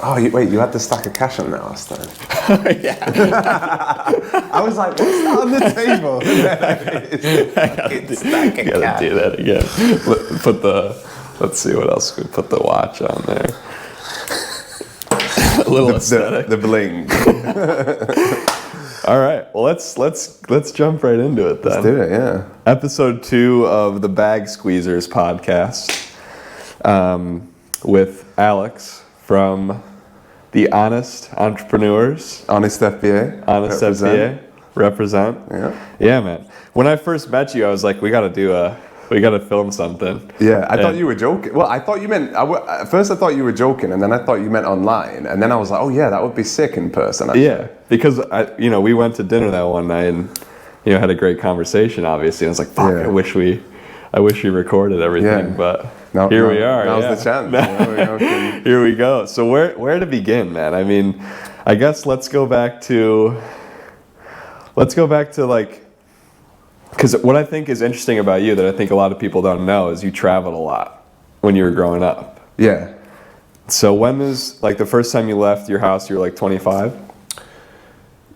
Oh, you had the stack of cash on there last time. Yeah. I was like, what's that on the table? Gotta do that again. Let's see what else we put the watch on there. A little aesthetic. The bling. All right. Well, let's jump right into it then. Let's do it. Yeah. Episode 2 of the Bag Squeezers podcast, with Alex from the Honest Entrepreneurs. HonestFBA. HonestFBA. Represent. Yeah. Yeah, man. When I first met you, I was like, we gotta film something. Yeah, I thought you were joking. Well, I thought you meant, at first I thought you were joking, and then I thought you meant online, and then I was like, oh yeah, that would be sick in person. Actually. Yeah, because we went to dinner that one night and had a great conversation. Obviously, and I was like, fuck, yeah. I wish we recorded everything, but here we are. Now's the chance. Here we go. So where to begin, man? I mean, I guess let's go back to like. Because what I think is interesting about you that I think a lot of people don't know is you traveled a lot when you were growing up. Yeah. So when was, like, the first time you left your house, you were like 25?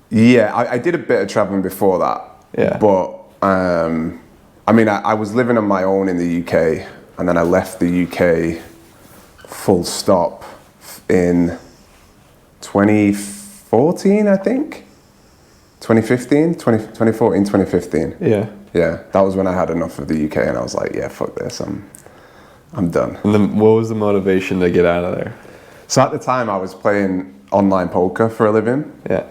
Yeah, I did a bit of traveling before that. Yeah. But, I was living on my own in the UK, and then I left the UK full stop in 2014, I think. 2014, 2015. Yeah. Yeah, that was when I had enough of the UK and I was like, yeah, fuck this, I'm done. And then what was the motivation to get out of there? So at the time I was playing online poker for a living. Yeah.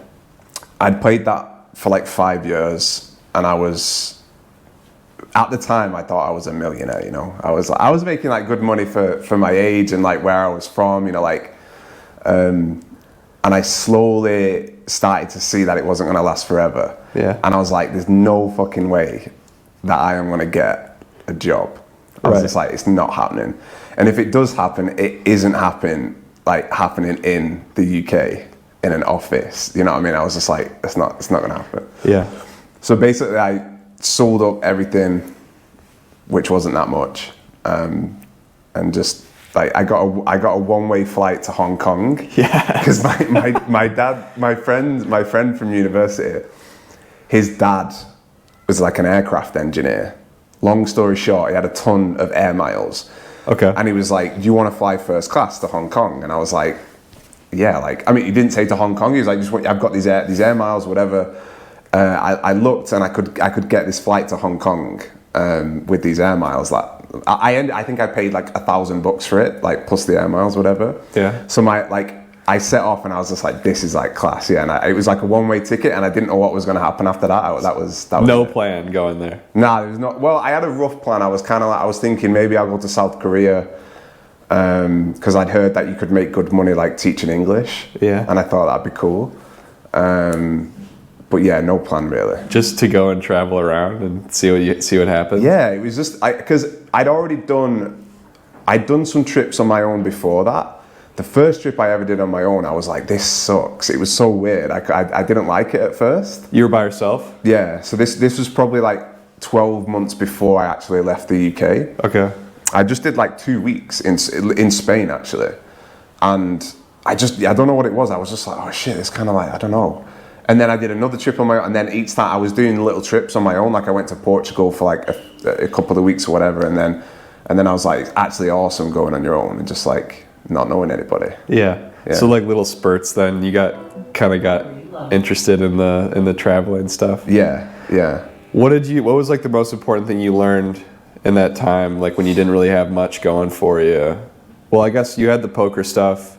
I'd played that for like 5 years and at the time I thought I was a millionaire, I was making like good money for my age and like where I was from, and I slowly started to see that it wasn't going to last forever. Yeah. And I was like, there's no fucking way that I am going to get a job. I was just like, it's not happening. And if it does happen, it isn't happening in the UK in an office. You know what I mean? I was just like, it's not going to happen. Yeah. So basically I sold up everything, which wasn't that much. And just, like I got a one-way flight to Hong Kong. Yeah. Because my dad, my friend from university, his dad was like an aircraft engineer. Long story short, he had a ton of air miles. Okay. And he was like, "Do you want to fly first class to Hong Kong?" And I was like, "Yeah." He didn't say to Hong Kong. He was like, "I've got these air miles, whatever." I looked and I could get this flight to Hong Kong with these air miles that. I think I paid like $1,000 for it, like plus the air miles, whatever. Yeah. So I set off and I was just like, this is like class, yeah. And it was like a one-way ticket, and I didn't know what was going to happen after that. That was no it. plan going there. Nah, there was not. Well, I had a rough plan. I was thinking maybe I'll go to South Korea because I'd heard that you could make good money like teaching English. Yeah. And I thought that'd be cool. But yeah, no plan really. Just to go and travel around and see what happens. Yeah, it was just because I'd done some trips on my own before that. The first trip I ever did on my own, I was like, this sucks. It was so weird. I didn't like it at first. You were by yourself? Yeah. So this was probably like 12 months before I actually left the UK. Okay. I just did like 2 weeks in Spain actually, and I don't know what it was. I was just like, oh shit, it's kind of like I don't know. And then I did another trip on my own, and then each time I was doing little trips on my own. Like I went to Portugal for like a couple of weeks or whatever, and then I was like, it's actually awesome going on your own and just like not knowing anybody. Yeah. So like little spurts. Then you got interested in the traveling stuff. Yeah. Yeah. What was like the most important thing you learned in that time? Like when you didn't really have much going for you. Well, I guess you had the poker stuff.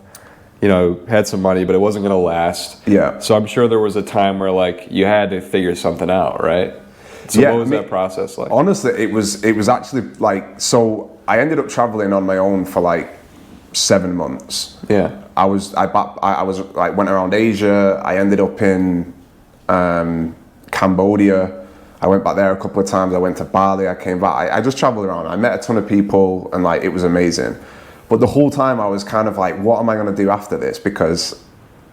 Had some money, but it wasn't going to last. Yeah. So I'm sure there was a time where like you had to figure something out, right? So what was that process like? Honestly, it was actually like, so I ended up traveling on my own for like 7 months. Yeah. I went around Asia. I ended up in Cambodia. I went back there a couple of times. I went to Bali. I came back. I just traveled around. I met a ton of people and like it was amazing. But the whole time I was kind of like, what am I going to do after this? Because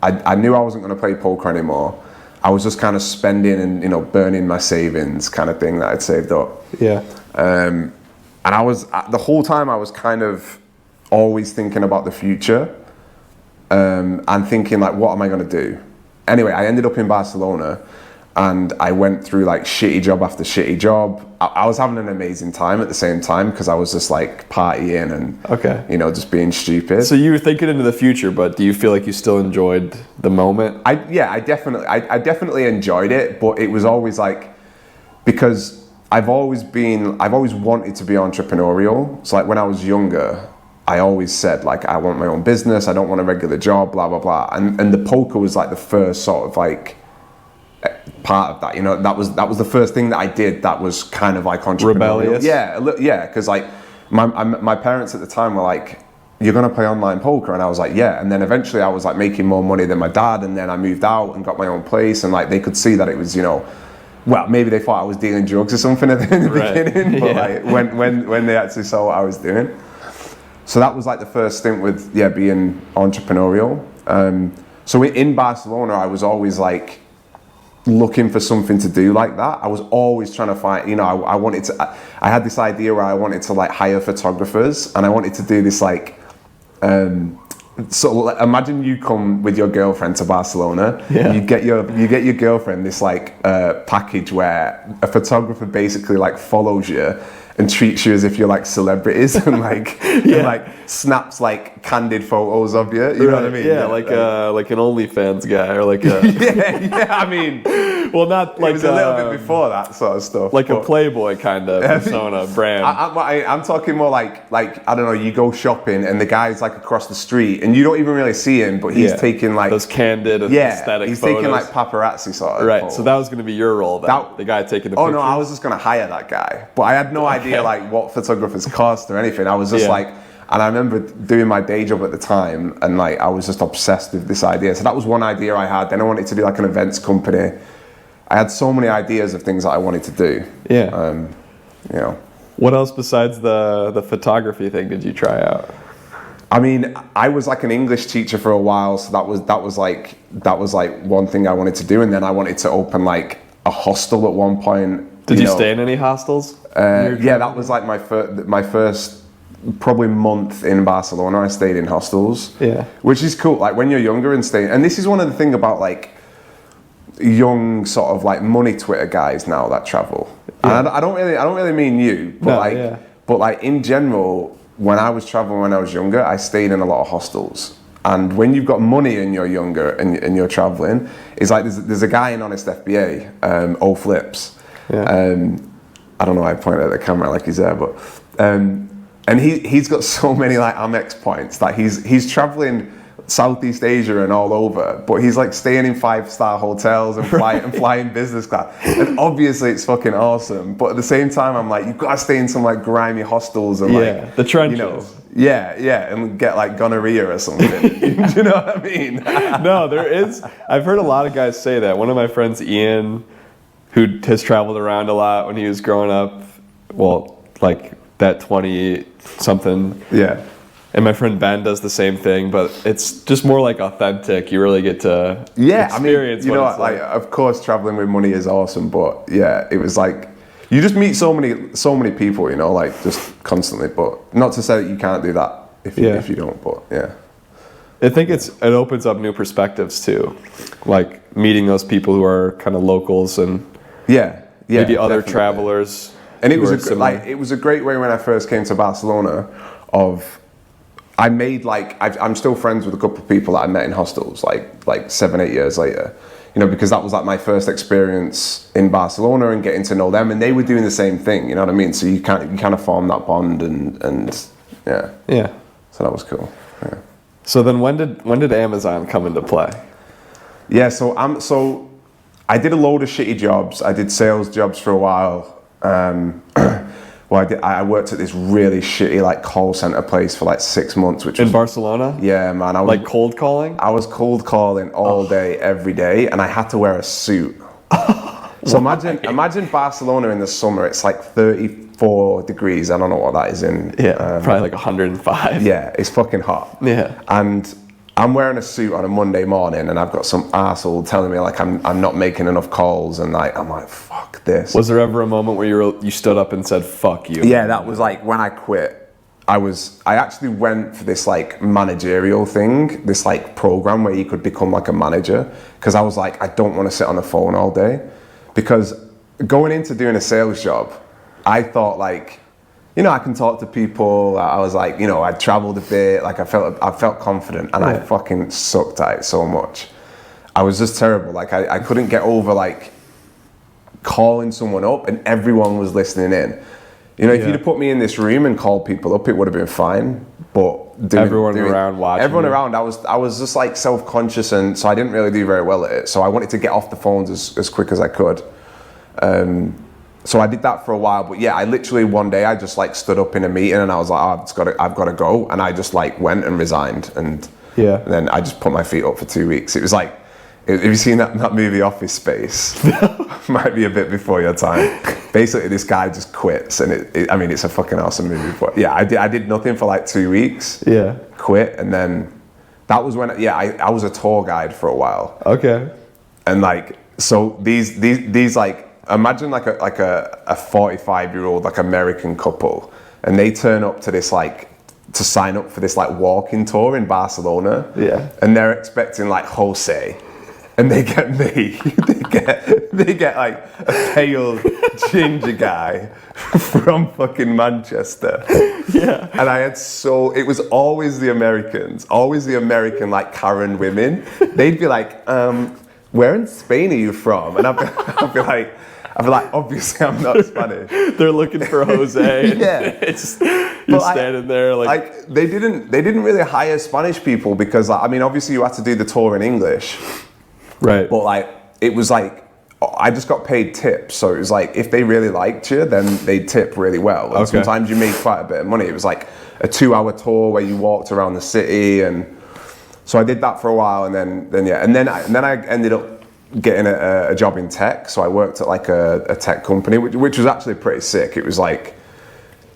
I knew I wasn't going to play poker anymore. I was just kind of spending and burning my savings kind of thing that I'd saved up. Yeah. And the whole time I was kind of always thinking about the future. and thinking like, what am I going to do? Anyway, I ended up in Barcelona, and I went through like shitty job after shitty job. I was having an amazing time at the same time because I was just like partying and you know, just being stupid. So you were thinking into the future, but do you feel like you still enjoyed the moment? I definitely enjoyed it, but it was always like, because I've always wanted to be entrepreneurial. So like when I was younger, I always said like, I want my own business, I don't want a regular job, blah blah blah. And the poker was like the first sort of like part of that, you know. That was the first thing that I did that was kind of like entrepreneurial. Rebellious? Yeah, because like my parents at the time were like, you're gonna play online poker, and I was like, yeah. And then eventually I was like making more money than my dad, and then I moved out and got my own place, and like they could see that it was, you know, well, maybe they thought I was dealing drugs or something in the beginning, but like when they actually saw what I was doing. So that was like the first stint with being entrepreneurial. So in Barcelona, I was always like looking for something to do like that. I was always trying to find, you know, I had this idea where I wanted to like hire photographers, and I wanted to do this like, so imagine you come with your girlfriend to Barcelona. Yeah. You get your girlfriend this like package where a photographer basically like follows you and treats you as if you're like celebrities and like and like snaps like candid photos of you. You know what I mean? Yeah, like an OnlyFans guy or like a yeah. I mean, well, not like it was a little bit before that sort of stuff, like a Playboy kind of persona brand. I'm talking more like I don't know. You go shopping and the guy's like across the street and you don't even really see him, but he's taking like those candid aesthetic he's photos. taking like paparazzi sort of. Right. Photos. So that was going to be your role. The guy taking the pictures. Oh no, I was just going to hire that guy, but I had no idea like what photographers cost or anything. I was just like, and I remember doing my day job at the time, and like I was just obsessed with this idea. So that was one idea I had. Then I wanted to do like an events company. I had so many ideas of things that I wanted to do. Yeah. You know. What else besides the photography thing did you try out? I mean, I was like an English teacher for a while, so that was like one thing I wanted to do, and then I wanted to open like a hostel at one point. Did you stay in any hostels? Yeah, that was like my first probably month in Barcelona. I stayed in hostels. Yeah, which is cool. Like when you're younger and staying, and this is one of the things about like young sort of like money Twitter guys now that travel. Yeah. And I don't really mean you, but but like in general, when I was traveling when I was younger, I stayed in a lot of hostels. And when you've got money and you're younger and you're traveling, it's like there's a guy in HonestFBA, O Flips. Yeah. I don't know why I pointed at the camera like he's there, but and he's got so many like Amex points that he's traveling Southeast Asia and all over, but he's like staying in 5-star hotels and flying business class. And obviously it's fucking awesome, but at the same time I'm like, you've got to stay in some like grimy hostels and like the trenches. You know, and get like gonorrhea or something. Do you know what I mean? No, there is. I've heard a lot of guys say that. One of my friends, Ian, who has traveled around a lot when he was growing up, well, like that 20-something. Yeah. And my friend Ben does the same thing, but it's just more like authentic. You really get to experience. I mean, you know, like of course, traveling with money is awesome, but yeah, it was like you just meet so many people, you know, like just constantly. But not to say that you can't do that if you don't. But yeah, I think it opens up new perspectives too, like meeting those people who are kind of locals and maybe other travelers. And it was a great way when I first came to Barcelona. I made like I'm still friends with a couple of people that I met in hostels like 7-8 years later, you know, because that was like my first experience in Barcelona and getting to know them, and they were doing the same thing, you know what I mean? So you kind of form that bond and so that was cool. Yeah. So then when did Amazon come into play? Yeah, so I did a load of shitty jobs. I did sales jobs for a while. Well, I worked at this really shitty like call center place for like 6 months, which was in Barcelona. Yeah, man. I was like cold calling. I was cold calling all day, every day, and I had to wear a suit. So imagine Barcelona in the summer. It's like 34 degrees. I don't know what that is in. Yeah, probably like 105. Yeah, it's fucking hot. Yeah, and I'm wearing a suit on a Monday morning, and I've got some arsehole telling me like I'm not making enough calls, and like I'm like, fuck this. Was there ever a moment where you stood up and said fuck you? Yeah, that was like when I quit. I actually went for this like managerial thing, this like program where you could become like a manager, because I was like, I don't want to sit on the phone all day. Because going into doing a sales job, I thought like, you know, I can talk to people. I was like, you know, I traveled a bit, like I felt confident, and I fucking sucked at it so much. I was just terrible. Like I couldn't get over like calling someone up and everyone was listening in. You know, if you'd have put me in this room and called people up, it would have been fine. But everyone around watching. Everyone around, I was just like self-conscious, and so I didn't really do very well at it. So I wanted to get off the phones as quick as I could. So I did that for a while. But yeah, I literally one day I just like stood up in a meeting and I was like, oh, I've got to go, and I just like went and resigned, and then I just put my feet up for 2 weeks. It was like, have you seen that movie Office Space? Might be a bit before your time. Basically, this guy just quits, and I mean, it's a fucking awesome movie. But yeah, I did nothing for like 2 weeks. Yeah. Quit, and then that was when I was a tour guide for a while. Okay. And like, so these like, imagine like a 45-year-old like American couple, and they turn up to this like, to sign up for this like walking tour in Barcelona. Yeah. And they're expecting like Jose. And they get me. They get like a pale ginger guy from fucking Manchester. Yeah. And it was always the American like Karen women. They'd be like, where in Spain are you from? And I'd be like, obviously I'm not Spanish. They're looking for Jose. Yeah. You're standing there like they didn't really hire Spanish people because I mean, obviously you had to do the tour in English. Right. But like, it was like, I just got paid tips. So it was like, if they really liked you, then they'd tip really well. And sometimes you made quite a bit of money. It was like a 2-hour tour where you walked around the city. And so I did that for a while. And then I ended up getting a job in tech. So I worked at like a tech company, which was actually pretty sick. It was like,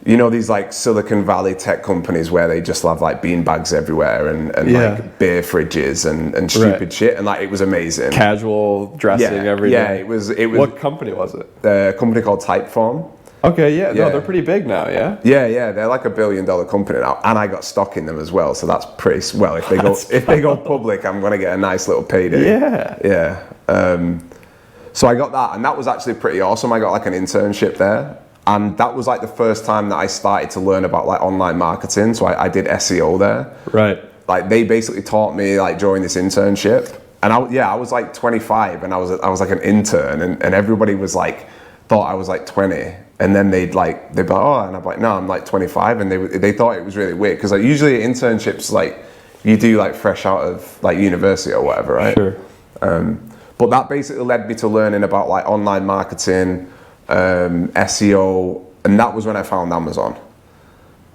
you know, these like Silicon Valley tech companies where they just have like bean bags everywhere and like beer fridges and stupid shit, and like it was amazing. Casual dressing every day. Yeah, it was. What company was it? A company called Typeform. Okay, no, they're pretty big now, yeah. Yeah, they're like $1 billion company now, and I got stock in them as well, so that's pretty well. If they go public, I'm gonna get a nice little payday. Yeah. So I got that, and that was actually pretty awesome. I got like an internship there. And that was like the first time that I started to learn about like online marketing. So I did SEO there. Right. Like they basically taught me like during this internship. And I was like 25 and I was like an intern, and everybody was like, thought I was like 20. And then they'd be like, oh, and I'm like, no, I'm like 25. And they thought it was really weird. Because like usually internships, like you do like fresh out of like university or whatever, right? Sure. But that basically led me to learning about like online marketing, SEO, and that was when I found Amazon.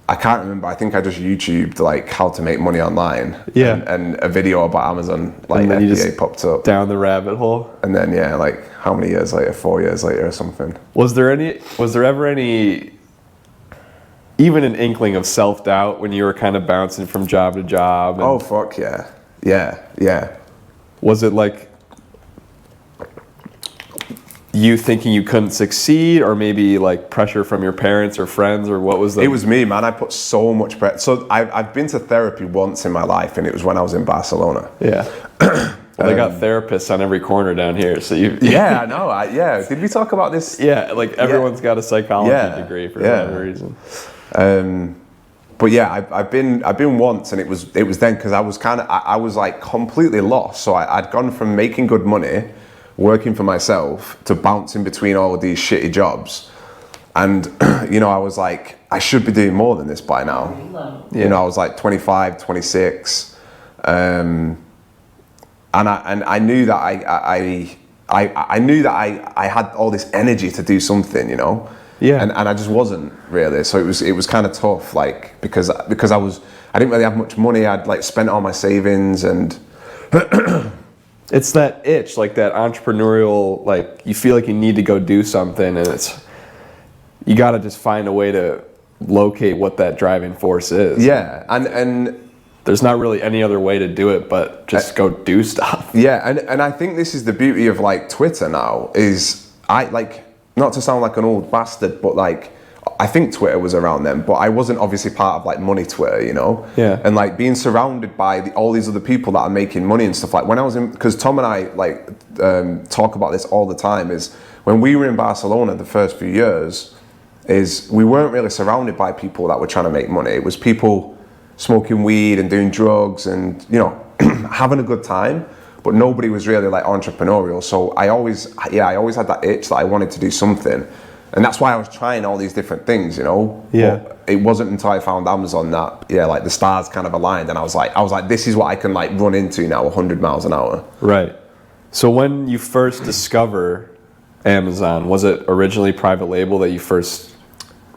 I can't remember, I think I just YouTubed like how to make money online. Yeah. And a video about Amazon, like FBA popped up. Down the rabbit hole. And then like how many years later, 4 years later or something. Was there ever any, even an inkling of self-doubt when you were kind of bouncing from job to job? Oh fuck yeah. Yeah. Was it like you thinking you couldn't succeed, or maybe like pressure from your parents or friends, or what was that? It was me, man. I put so much pressure. So I've been to therapy once in my life, and it was when I was in Barcelona. Yeah. Well, they got therapists on every corner down here, so you. Yeah, I know. Did we talk about this? Yeah, like everyone's got a psychology degree for whatever reason. But yeah, I've been once, and it was then because I was like completely lost. So I'd gone from making good money, working for myself, to bouncing between all of these shitty jobs. And, you know, I was like, I should be doing more than this by now. You know, I was like 25, 26. And I knew that I knew that I had all this energy to do something, you know? Yeah. And I just wasn't really. So it was kind of tough, like, because I didn't really have much money. I'd like spent all my savings, and it's that itch, like that entrepreneurial, like you feel like you need to go do something, and you got to just find a way to locate what that driving force is. Yeah, and there's not really any other way to do it but just go do stuff. Yeah, and I think this is the beauty of like Twitter now, is I like, not to sound like an old bastard, but like I think Twitter was around then, but I wasn't obviously part of like money Twitter, you know? Yeah. And like being surrounded by all these other people that are making money and stuff. Like when I was in, because Tom and I like talk about this all the time, is when we were in Barcelona the first few years, is we weren't really surrounded by people that were trying to make money. It was people smoking weed and doing drugs and, you know, having a good time, but nobody was really like entrepreneurial. So I always had that itch that I wanted to do something. And that's why I was trying all these different things, you know? Yeah. But it wasn't until I found Amazon that, like the stars kind of aligned, and I was like, this is what I can like run into now, 100 miles an hour. Right. So when you first discover Amazon, was it originally private label that you first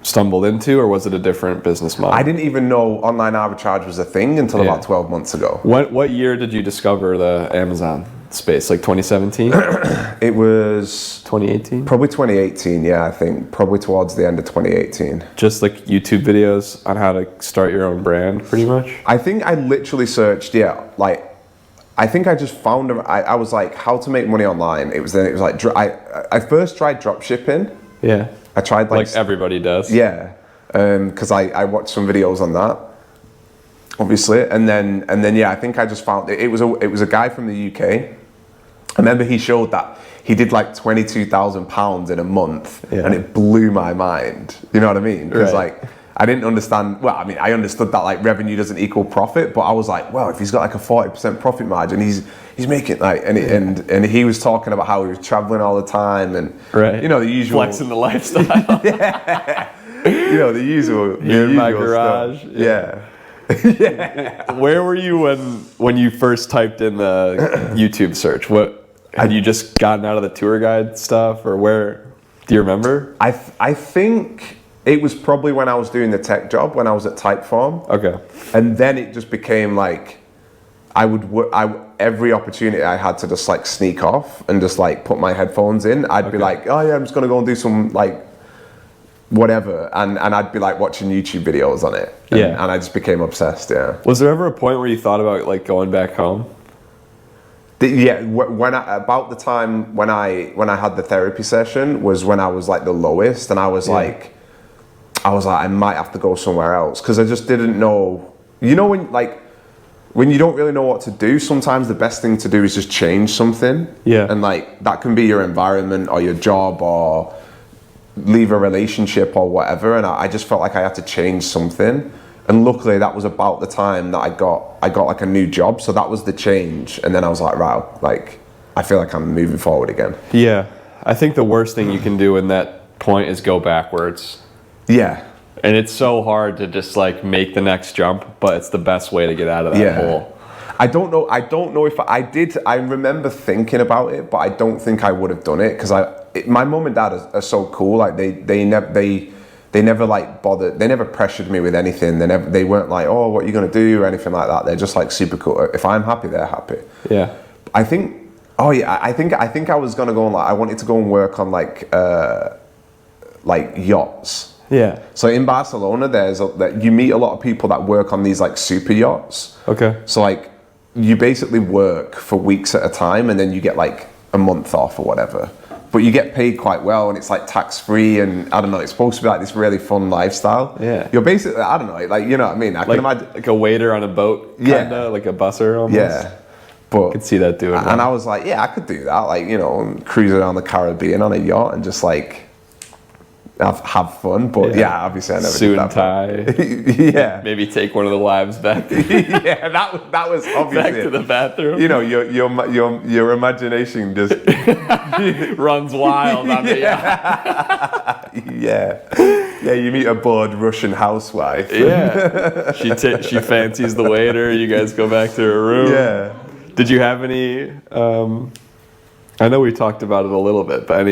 stumbled into, or was it a different business model? I didn't even know online arbitrage was a thing until about 12 months ago. What year did you discover the Amazon space? Like 2017? It was 2018? probably 2018, yeah, I think. Probably towards the end of 2018. Just like YouTube videos on how to start your own brand, pretty much? I think I literally searched, I think I just found, I was like, how to make money online. It was like, I first tried drop shipping. Yeah. I tried like everybody does. Yeah, because I watched some videos on that, obviously, and then I think I just found it was a guy from the UK. I remember he showed that he did like £22,000 in a month, and it blew my mind. You know what I mean? Because like I didn't understand. Well, I mean, I understood that like revenue doesn't equal profit, but I was like, well, if he's got like a 40% profit margin, he's making like, and he was talking about how he was traveling all the time, and you know, the usual flexing the lifestyle. Yeah, you know, the usual. You're in my garage. Stuff. Yeah. Yeah. Where were you when you first typed in the YouTube search? What had you just gotten out of the tour guide stuff, or where? Do you remember? I think it was probably when I was doing the tech job, when I was at Typeform. Okay. And then it just became like, every opportunity I had to just like sneak off and just like put my headphones in, I'd be like, oh yeah, I'm just gonna go and do some like whatever, and I'd be like watching YouTube videos on it. And I just became obsessed. Yeah. Was there ever a point where you thought about like going back home? About the time when I had the therapy session was when I was like the lowest, and I was like, I might have to go somewhere else, because I just didn't know. You know, when you don't really know what to do, sometimes the best thing to do is just change something. Yeah. And like that can be your environment or your job or leave a relationship or whatever. And I just felt like I had to change something. And luckily that was about the time that I got like a new job. So that was the change. And then I was like, wow, like I feel like I'm moving forward again. Yeah. I think the worst thing you can do in that point is go backwards. Yeah. And it's so hard to just like make the next jump, but it's the best way to get out of that hole. I don't know if I did. I remember thinking about it, but I don't think I would have done it, because my mum and dad are so cool. Like they never like bothered. They never pressured me with anything. They weren't like, oh, what are you gonna do or anything like that. They're just like super cool. If I'm happy, they're happy. Yeah. I think I was gonna go on I wanted to go and work on like yachts. Yeah. So in Barcelona, you meet a lot of people that work on these like super yachts. Okay. So like you basically work for weeks at a time, and then you get like a month off or whatever. But you get paid quite well, and it's like tax free, and I don't know, it's supposed to be like this really fun lifestyle. Yeah. You're basically, I don't know, like, you know what I mean? I can imagine. Like a waiter on a boat, kinda, like a busser almost. Yeah. But I could see that doing that. And I was like, yeah, I could do that. Like, you know, cruise around the Caribbean on a yacht and just like have fun. But yeah, obviously I never suit did and that. tie. Yeah. Maybe take one of the wives back. Yeah, that was obviously back to the bathroom. You know, your imagination just runs wild on the yacht. Yeah, you meet a bored Russian housewife. Yeah. She fancies the waiter. You guys go back to her room. Yeah. Did you have any? I know we talked about it a little bit, but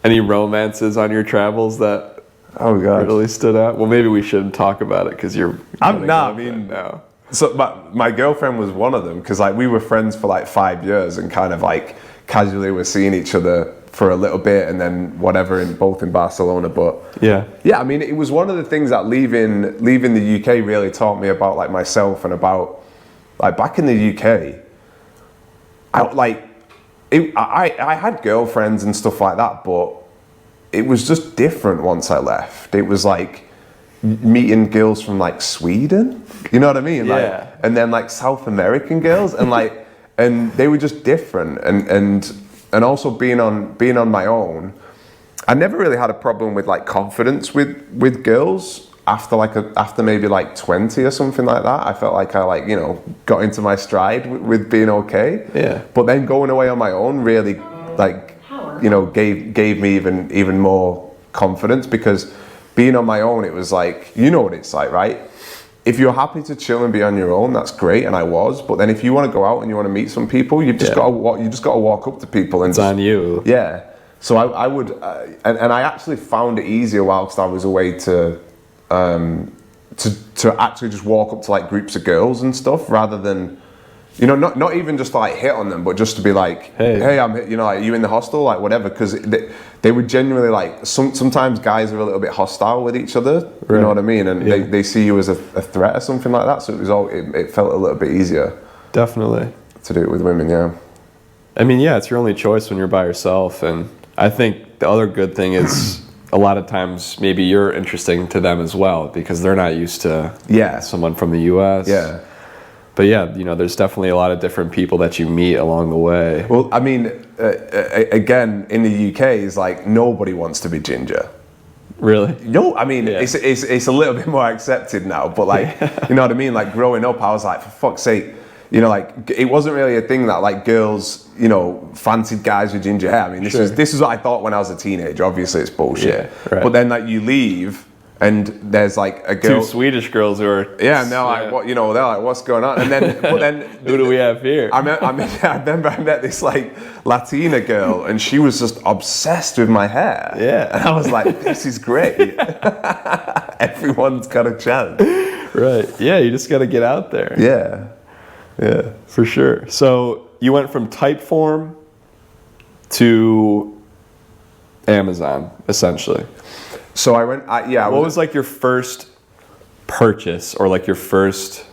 any romances on your travels that really stood out? Well, maybe we shouldn't talk about it because you're. No. So my girlfriend was one of them, because like we were friends for like 5 years and kind of like casually were seeing each other for a little bit, and then whatever both in Barcelona. But yeah, I mean, it was one of the things that leaving the UK really taught me about like myself, and about like back in the UK, I had girlfriends and stuff like that, but it was just different once I left. It was like meeting girls from like Sweden, you know what I mean? Like, Yeah. and then like South American girls, and like, and they were just different. And also being on my own, I never really had a problem with like confidence with girls after maybe like 20 or something like that. I felt like I like, you know, got into my stride with being okay. Yeah. But then going away on my own really like, you know, gave me even more confidence, because being on my own, it was like, you know what it's like, right? If you're happy to chill and be on your own, that's great, and I was. But then if you want to go out and you want to meet some people, you've just got to walk up to people and It's on you. Yeah. So I would, and I actually found it easier whilst I was away to actually just walk up to like groups of girls and stuff, rather than, you know, not even just to like hit on them, but just to be like, hey, I'm, you know, like, are you in the hostel, like whatever, because they would genuinely like, sometimes guys are a little bit hostile with each other, you know what I mean, and they see you as a threat or something like that. So it felt a little bit easier. Definitely. To do it with women, yeah. I mean, yeah, it's your only choice when you're by yourself, and I think the other good thing is a lot of times maybe you're interesting to them as well, because they're not used to someone from the U.S. Yeah. But yeah, you know, there's definitely a lot of different people that you meet along the way. Well, I mean, again, in the UK, it's like nobody wants to be ginger. Really? No, I mean, it's a little bit more accepted now, but like, you know what I mean? Like growing up, I was like, for fuck's sake, you know, like it wasn't really a thing that like girls, you know, fancied guys with ginger hair. I mean, this is what I thought when I was a teenager. Obviously, it's bullshit. Yeah, right. But then like you leave, and there's like a girl, 2 Swedish girls who are and they're like, what, you know, they're like, what's going on? And then, but then, who do we have here? I remember I met this like Latina girl, and she was just obsessed with my hair. Yeah, and I was like, this is great. Everyone's got a chance. Right. Yeah, you just got to get out there. Yeah. Yeah, for sure. So you went from Typeform to Amazon, essentially. So I went, what was like your first purchase, or like your first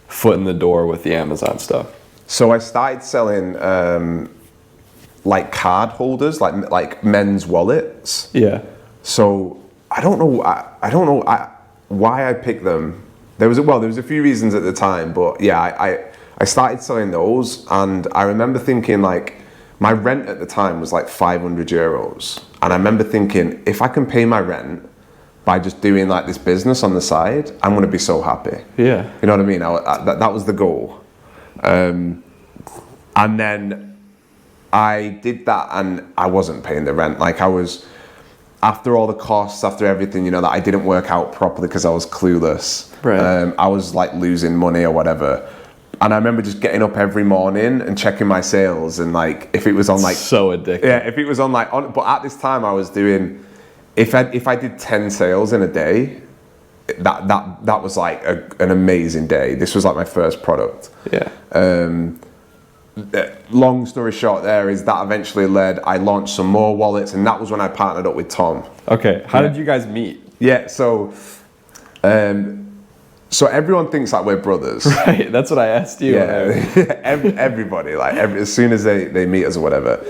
foot in the door with the Amazon stuff? So I started selling like card holders, like men's wallets. Yeah. So I don't know why I picked them. There was a few reasons at the time, but yeah, I started selling those, and I remember thinking like, my rent at the time was like 500 euros. And I remember thinking, if I can pay my rent by just doing like this business on the side, I'm going to be so happy. Yeah. You know what I mean? That was the goal. And then I did that, and I wasn't paying the rent. Like I was, after all the costs, after everything, you know, that I didn't work out properly because I was clueless. Right. I was like losing money or whatever. And I remember just getting up every morning and checking my sales, and like if it was on like so addictive. Yeah, if it was on like but at this time I was doing, if I did 10 sales in a day, that was like an amazing day. This was like my first product. Yeah. Long story short, there is that eventually I launched some more wallets, and that was when I partnered up with Tom. Okay. How did you guys meet? Yeah. So everyone thinks that we're brothers. Right, that's what I asked you. Yeah, everybody, like as soon as they meet us or whatever.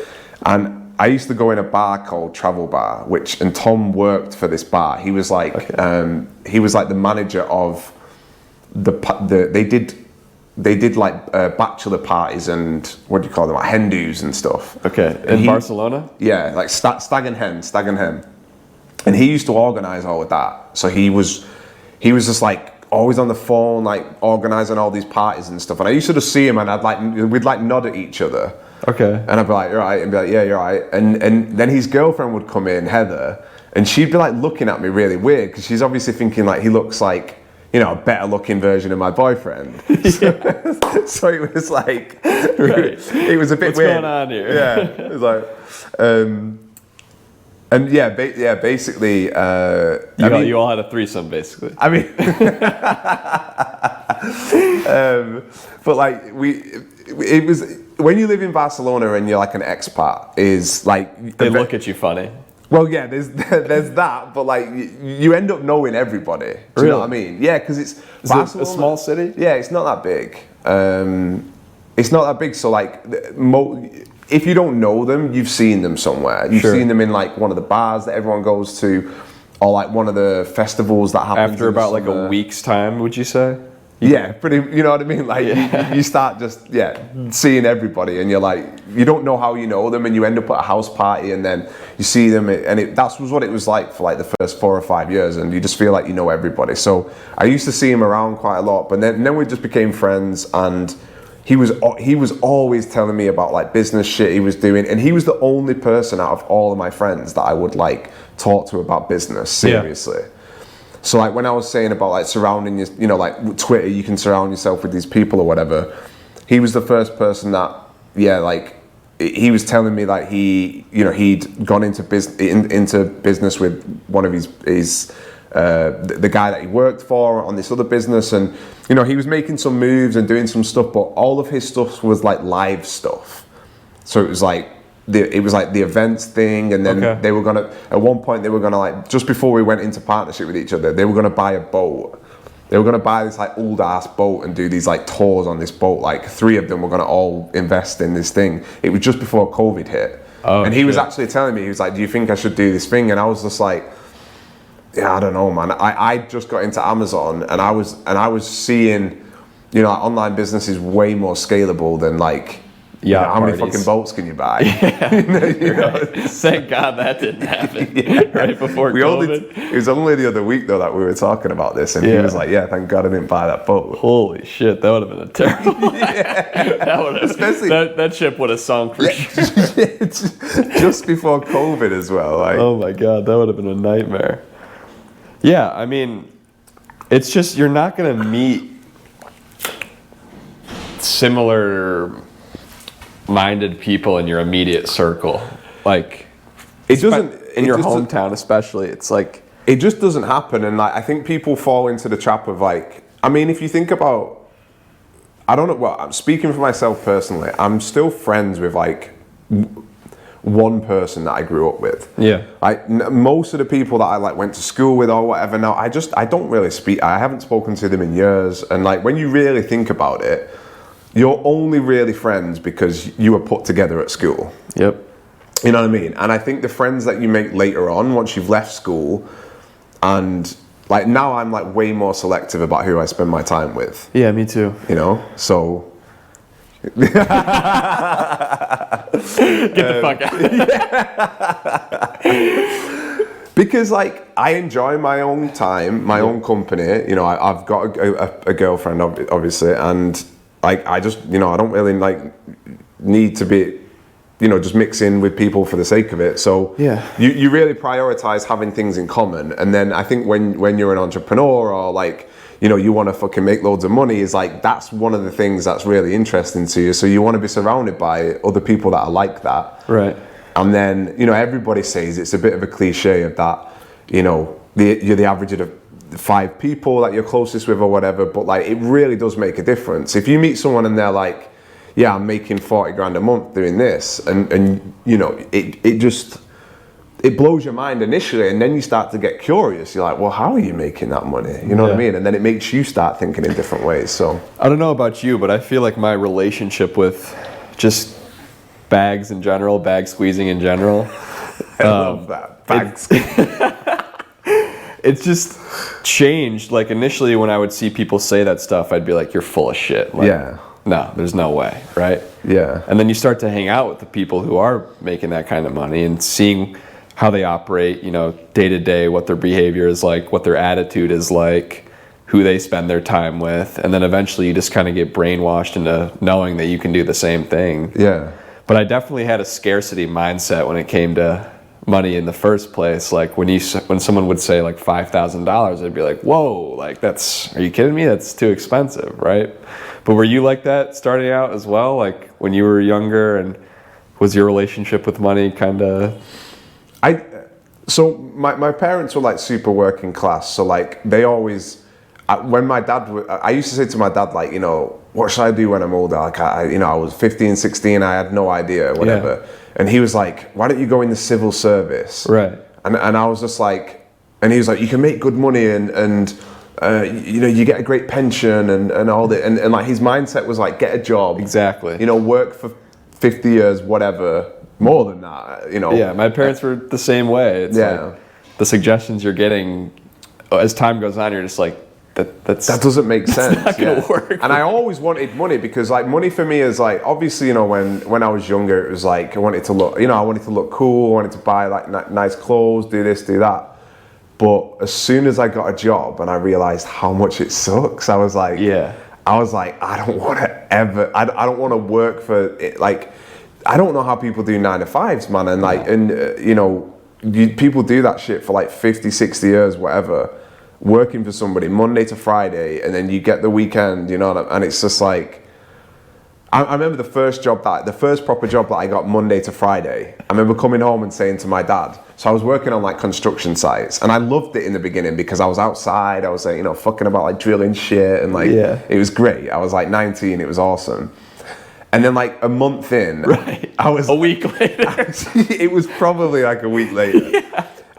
And I used to go in a bar called Travel Bar, and Tom worked for this bar. He was like, he was like the manager of they did like bachelor parties and what do you call them, like hen do's and stuff. Okay, in Barcelona? Yeah, like stag and hen. And he used to organize all of that. So he was just like, always on the phone, like organizing all these parties and stuff. And I used to just see him, and we'd like nod at each other. Okay. And I'd be like, you're right, and be like, yeah, you're right. And then his girlfriend would come in, Heather, and she'd be like looking at me really weird, because she's obviously thinking like he looks like, you know, a better looking version of my boyfriend. So it was like, right. It was a bit What's weird. going on here? Yeah. It was like, and basically, you all had a threesome, basically. I mean, but like it was, when you live in Barcelona and you're like an expat, is like they look at you funny. Well, yeah, there's that, but like you end up knowing everybody. Do you know what I mean? Yeah, because it's Barcelona, a small city. Yeah, it's not that big. It's not that big, so like if you don't know them, you've seen them somewhere. You've seen them in like one of the bars that everyone goes to, or like one of the festivals that happens After about like a week's time, would you say? Yeah, pretty. You know what I mean? Like you start just seeing everybody, and you're like, you don't know how you know them, and you end up at a house party, and then you see them, and that was what it was like for like the first 4 or 5 years, and you just feel like you know everybody. So I used to see him around quite a lot, but then we just became friends, and he was always telling me about like business shit he was doing, and he was the only person out of all of my friends that I would like talk to about business seriously. So like when I was saying about like surrounding you know, like with Twitter, you can surround yourself with these people or whatever. He was the first person that like he was telling me like he'd gone into business with one of his the guy that he worked for on this other business, and you know he was making some moves and doing some stuff, but all of his stuff was like live stuff. So it was like the events thing, and then they were gonna, at one point they were gonna, like just before we went into partnership with each other, they were gonna buy a boat. They were gonna buy this like old ass boat and do these like tours on this boat. Like 3 of them were gonna all invest in this thing. It was just before COVID hit, and he was actually telling me, he was like, "Do you think I should do this thing?" And I was just like, "Yeah, I don't know, man." I just got into Amazon, and I was seeing, you know, like, online business is way more scalable than like. Yeah, how many fucking boats can you buy? You know? Thank God that didn't happen right before COVID. It was only the other week though that we were talking about this, and he was like, "Yeah, thank God I didn't buy that boat." Holy shit, that would have been a terrible. that ship would have sunk for sure. Just before COVID as well. Like, oh my God, that would have been a nightmare. Yeah, I mean, it's just you're not gonna meet similar minded people in your immediate circle, like it doesn't in your hometown especially. It's like it just doesn't happen, and like I think people fall into the trap of like, I mean, if you think about, I don't know, well, I'm speaking for myself personally, I'm still friends with like one person that I grew up with. Yeah, most of the people that I like went to school with or whatever now, I don't really speak. I haven't spoken to them in years, and like when you really think about it, you're only really friends because you were put together at school. Yep. You know what I mean? And I think the friends that you make later on, once you've left school, and like now I'm like way more selective about who I spend my time with. Yeah, me too. You know? So get the fuck out. Because like I enjoy my own time, my own company. You know, I've got a girlfriend obviously, and I just, you know, I don't really like need to be, you know, just mix in with people for the sake of it. So you really prioritize having things in common. And then I think when you're an entrepreneur or like, you know, you want to fucking make loads of money, is like, that's one of the things that's really interesting to you. So you want to be surrounded by other people that are like that. Right. And then, you know, everybody says it's a bit of a cliche of that, you know, you're the average of 5 people that you're closest with or whatever, but like it really does make a difference. If you meet someone and they're like, yeah, I'm making 40 grand a month doing this, and you know, it blows your mind initially, and then you start to get curious. You're like, well, how are you making that money? You know what I mean? And then it makes you start thinking in different ways. So I don't know about you, but I feel like my relationship with just bags in general, bag squeezing in general, I love that. Bag squeezing. It's just changed. Like initially when I would see people say that stuff, I'd be like, you're full of shit. Like, no, there's no way, right? Yeah. And then you start to hang out with the people who are making that kind of money and seeing how they operate, you know, day to day, what their behavior is like, what their attitude is like, who they spend their time with. And then eventually you just kind of get brainwashed into knowing that you can do the same thing. Yeah. But I definitely had a scarcity mindset when it came to money in the first place. Like when someone would say like $5,000, I'd be like, whoa, like are you kidding me? That's too expensive, right? But were you like that starting out as well? Like when you were younger, and was your relationship with money kind of? So my parents were like super working class. So like they always, when my dad, I used to say to my dad, like, you know, what should I do when I'm older? Like I was 15, 16, I had no idea, whatever. Yeah. And he was like, why don't you go in the civil service? Right. And I was just like, and he was like, you can make good money and you know, you get a great pension and all that. And like his mindset was like, get a job. Exactly. You know, work for 50 years, whatever, more than that, you know. Yeah, my parents were the same way. It's like the suggestions you're getting as time goes on, you're just like, that doesn't make sense. Not gonna work. And I always wanted money because like money for me is like, obviously, you know, when I was younger, it was like I wanted to look, you know, I wanted to look cool, I wanted to buy like nice clothes, do this, do that. But as soon as I got a job and I realized how much it sucks, I was like, I don't want to ever, I don't want to work for it. Like, I don't know how people do 9 to 5s, man. And like, you know, people do that shit for like 50, 60 years, whatever, working for somebody Monday to Friday, and then you get the weekend, you know, and it's just like, I remember the first proper job that I got Monday to Friday. I remember coming home and saying to my dad, so I was working on like construction sites, and I loved it in the beginning because I was outside, I was like, you know, fucking about like drilling shit, and like, it was great. I was like 19, it was awesome. And then like a month in, I was a week later. It was probably like a week later.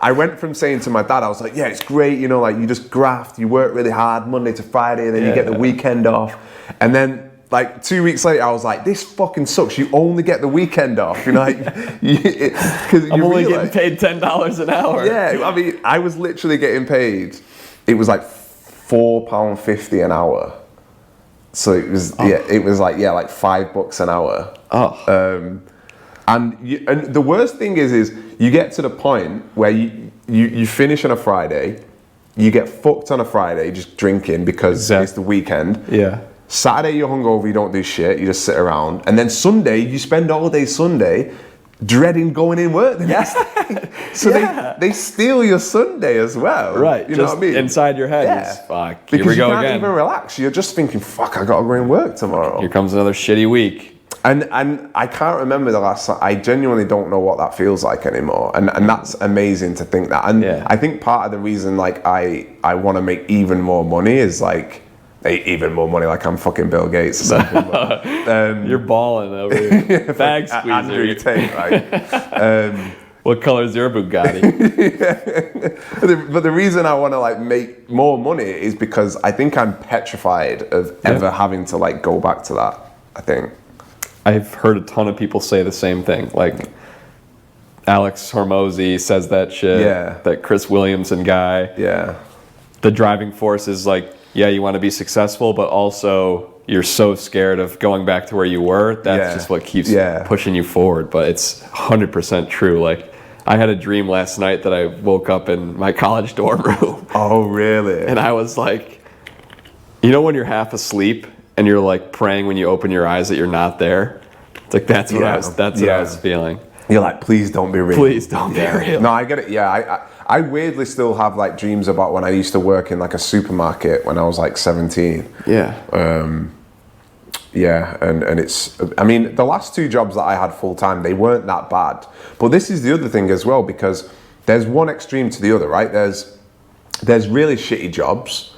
I went from saying to my dad, I was like, yeah, it's great, you know, like you just graft, you work really hard Monday to Friday, and then you get the weekend off. And then like 2 weeks later, I was like, this fucking sucks. You only get the weekend off, you know? Like, I'm only getting paid $10 an hour. Yeah, I mean, I was literally getting paid, it was like £4.50 an hour. So it was, it was like, like $5 an hour. And the worst thing is you get to the point where you finish on a Friday, you get fucked on a Friday just drinking because it's the weekend. Yeah. Saturday you're hungover, you don't do shit, you just sit around. And then Sunday, you spend all day Sunday dreading going in work the next day. So they steal your Sunday as well. Right. You know what I mean? Inside your head, fuck, here we go again. Because you can't even relax. You're just thinking, fuck, I gotta go in work tomorrow. Here comes another shitty week. And I can't remember the last time. I genuinely don't know what that feels like anymore. And that's amazing to think that. And I think part of the reason like I want to make even more money is like, even more money, like I'm fucking Bill Gates or something. But, you're balling over here. Bag squeezer. Andrew Tate, right? What color is your Bugatti? But the reason I want to like make more money is because I think I'm petrified of ever having to like go back to that, I think. I've heard a ton of people say the same thing. Like Alex Hormozy says that shit. Yeah. That Chris Williamson guy. Yeah. The driving force is like, yeah, you want to be successful, but also you're so scared of going back to where you were. That's just what keeps pushing you forward. But it's 100% true. Like, I had a dream last night that I woke up in my college dorm room. Oh, really? And I was like, you know when you're half asleep and you're like praying when you open your eyes that you're not there? It's like, that's what I was feeling. You're like, please don't be real. Please don't be real. No, I get it. Yeah, I weirdly still have like dreams about when I used to work in like a supermarket when I was like 17. Yeah. And it's, I mean, the last 2 jobs that I had full time, they weren't that bad. But this is the other thing as well, because there's one extreme to the other, right? There's really shitty jobs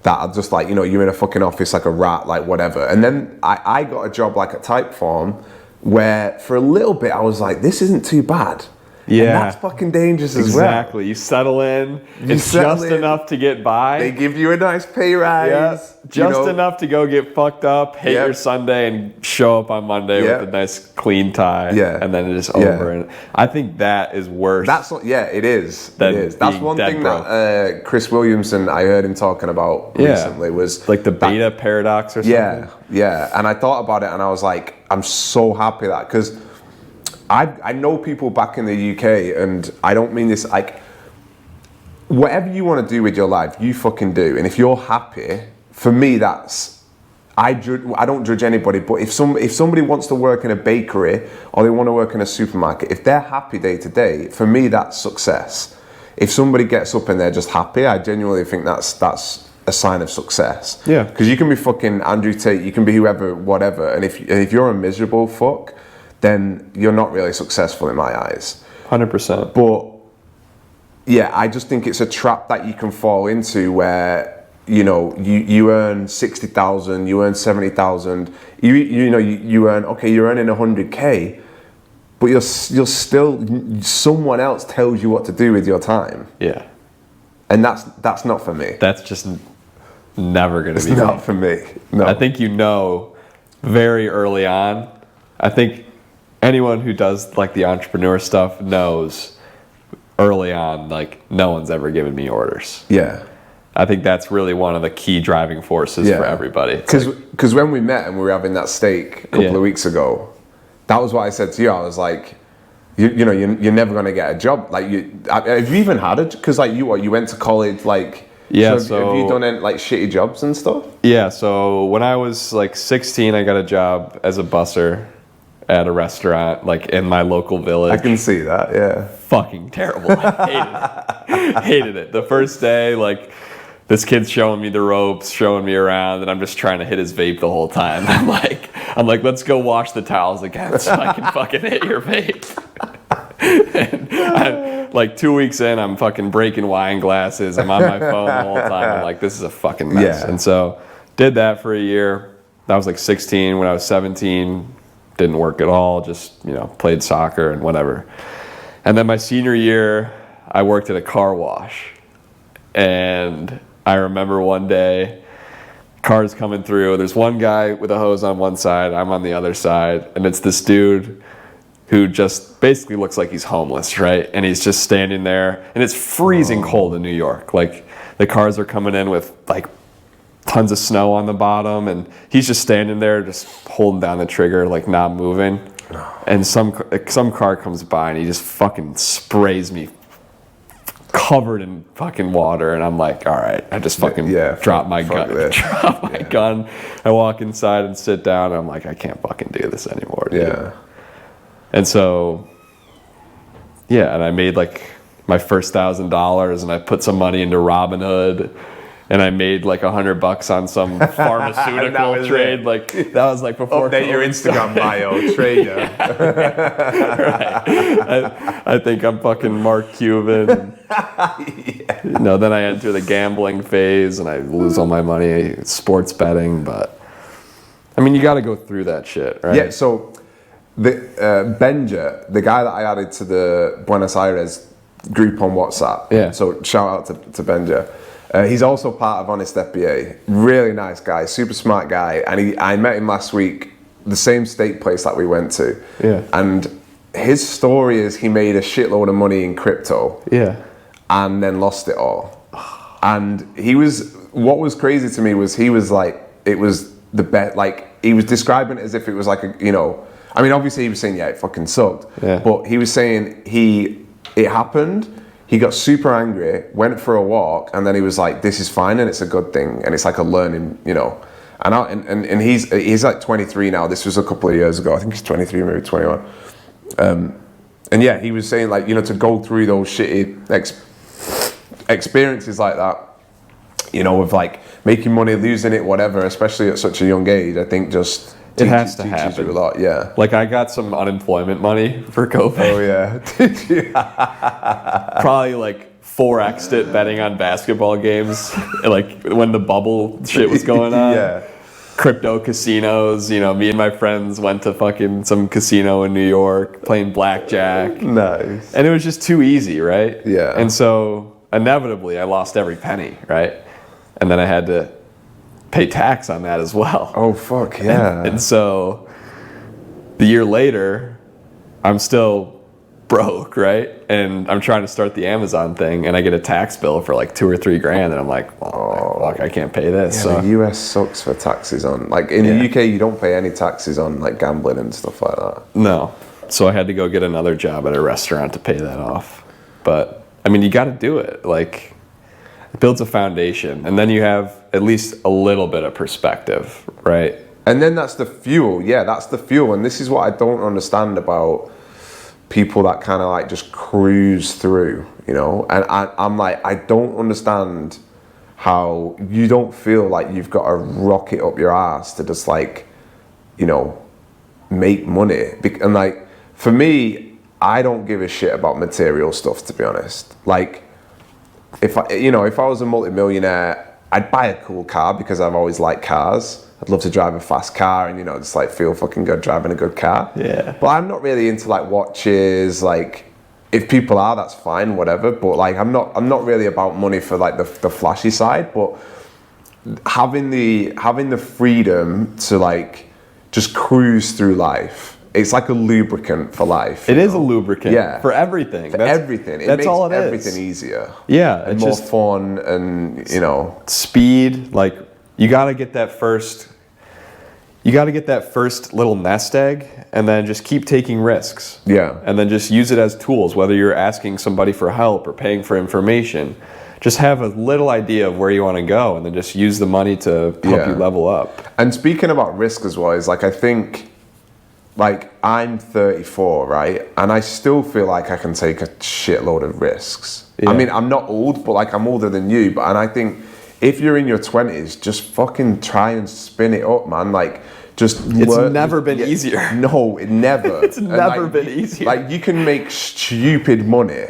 that are just like, you know, you're in a fucking office like a rat, like whatever. And then I got a job like at Typeform where for a little bit I was like, this isn't too bad. Yeah. And that's fucking dangerous as well. Exactly. You settle in. It's just enough to get by. They give you a nice pay rise. Yeah. Just enough to go get fucked up, hate your Sunday, and show up on Monday with a nice clean tie. Yeah. And then it's over. And I think that is worse. That's what, it is. It is. That's one thing that Chris Williamson, I heard him talking about recently, was like the beta paradox or something. Yeah. And I thought about it and I was like, I'm so happy that, because I know people back in the UK, and I don't mean this like, whatever you want to do with your life, you fucking do. And if you're happy, for me, that's, I don't judge anybody, but if somebody wants to work in a bakery or they want to work in a supermarket, if they're happy day to day, for me, that's success. If somebody gets up and they're just happy, I genuinely think that's a sign of success. Yeah. Because you can be fucking Andrew Tate, you can be whoever, whatever, and if you're a miserable fuck, then you're not really successful in my eyes. 100%. But yeah, I just think it's a trap that you can fall into where, you know, you earn 60,000, you earn 70,000, you earn, okay, you're earning 100K, but you're still, someone else tells you what to do with your time. Yeah. And that's not for me. That's just never going to be. It's not for me. No. I think very early on. I think anyone who does like the entrepreneur stuff knows early on, like no one's ever given me orders. Yeah. I think that's really one of the key driving forces for everybody. Because when we met and we were having that steak a couple of weeks ago, that was what I said to you. I was like, you know, you're never going to get a job. Like, have you even had it? Because like you went to college, like, so have you done any like shitty jobs and stuff? Yeah, so when I was like 16, I got a job as a busser at a restaurant, like in my local village. I can see that, yeah. Fucking terrible. I hated it. Hated it. The first day, like, this kid's showing me the ropes, showing me around, and I'm just trying to hit his vape the whole time. I'm like, let's go wash the towels again so I can fucking hit your vape. And like 2 weeks in, I'm fucking breaking wine glasses. I'm on my phone the whole time. I'm like, this is a fucking mess. Yeah. And so did that for a year. I was like 16. When I was 17, didn't work at all. Just, you know, played soccer and whatever. And then my senior year, I worked at a car wash. And I remember one day, cars coming through. There's one guy with a hose on one side, I'm on the other side, and it's this dude who just basically looks like he's homeless, right? And he's just standing there, and it's freezing cold in New York. Like, the cars are coming in with like tons of snow on the bottom, and he's just standing there, just holding down the trigger, like not moving. And some car comes by, and he just fucking sprays me covered in fucking water, and I'm like, all right, I just fucking drop my gun. Drop my gun. I walk inside and sit down, and I'm like, I can't fucking do this anymore, dude. Yeah. And so, and I made like my first $1,000, and I put some money into Robinhood, and I made like $100 on some pharmaceutical trade. Like, that was like before. Update your Instagram bio, trader. Right. I think I'm fucking Mark Cuban. You know, then I enter the gambling phase, and I lose all my money sports betting. But I mean, you got to go through that shit, right? Yeah. So the Benja, the guy that I added to the Buenos Aires group on WhatsApp. Yeah. So shout out to Benja. He's also part of HonestFBA. Really nice guy, super smart guy. And I met him last week, the same steak place that we went to. Yeah. And his story is he made a shitload of money in crypto. Yeah. And then lost it all. And what was crazy to me was he was like, it was the bet, like, he was describing it as if it was like you know, I mean, obviously he was saying, it fucking sucked. Yeah. But he was saying it happened. He got super angry, went for a walk, and then he was like, this is fine and it's a good thing. And it's like a learning, you know. And he's like 23 now. This was a couple of years ago. I think he's 23, maybe 21. And yeah, he was saying, like, you know, to go through those shitty experiences like that, you know, of like making money, losing it, whatever, especially at such a young age, I think just it has to happen. You a lot, yeah. Like, I got some unemployment money for COVID. Oh yeah, did you? Probably like 4x'd it betting on basketball games, like when the bubble shit was going on. Yeah. Crypto casinos, you know, me and my friends went to fucking some casino in New York playing blackjack. Nice. And it was just too easy, right? Yeah. And so inevitably I lost every penny, right? And then I had to pay tax on that as well. Oh, fuck, yeah. And so the year later, I'm still broke, right? And I'm trying to start the Amazon thing, and I get a tax bill for like $2 or $3 grand, and I'm like, well, fuck, I can't pay this. Yeah, so the US sucks for taxes on, like in the UK, you don't pay any taxes on like gambling and stuff like that. No. So I had to go get another job at a restaurant to pay that off. But I mean, you got to do it. Like, it builds a foundation, and then you have at least a little bit of perspective, right? And then that's the fuel. Yeah, that's the fuel. And this is what I don't understand about people that kind of like just cruise through, you know? And I'm like, I don't understand how you don't feel like you've got to rocket up your ass to just like, you know, make money. And like, for me, I don't give a shit about material stuff, to be honest. Like, if I was a multimillionaire, I'd buy a cool car because I've always liked cars. I'd love to drive a fast car and, you know, just like feel fucking good driving a good car. Yeah. But I'm not really into like watches. Like, if people are, that's fine, whatever. But like, I'm not really about money for like the flashy side. But having the freedom to like just cruise through life it's like a lubricant for life. It is a lubricant for it everything. makes all it is. everything easier. Yeah, and it's more just fun, and speed. Like you got to get that first. You got to get that first little nest egg, and then just keep taking risks. Yeah. And then just use it as tools, whether you're asking somebody for help or paying for information. Just have a little idea of where you want to go, and then just use the money to help you level up. And speaking about risk as well, is like I think, like I'm 34, right? And I still feel like I can take a shitload of risks. Yeah. I mean, I'm not old, but like I'm older than you. And I think if you're in your 20s, just fucking try and spin it up, man. Like, it's never been easier. No, it never. It's never been easier. Like, you can make stupid money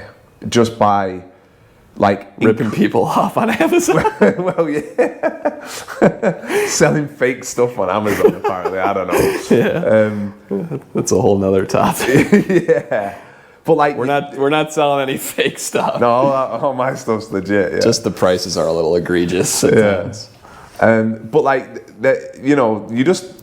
just by, like, ripping people off on Amazon. Well, yeah. Selling fake stuff on Amazon, apparently. I don't know. Yeah. That's a whole nother topic. Yeah. But like we're not selling any fake stuff. No, all my stuff's legit. Yeah. Just the prices are a little egregious at times. But like you just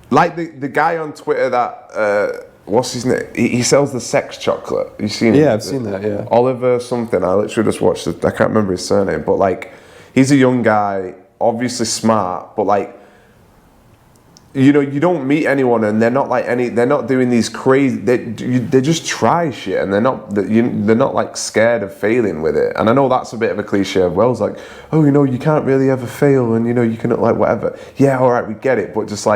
like the guy on Twitter that what's his name? He sells the sex chocolate. You seen it? Yeah, I've seen that. Yeah. Oliver something. I literally just watched it. I can't remember his surname, but like he's a young guy, obviously smart, but like. You don't meet anyone, and they're not doing these crazy. They just try shit, and they're not like scared of failing with it. And I know that's a bit of a cliche of Wells, like, oh, you can't really ever fail, and you can like whatever. Yeah, all right, we get it, but just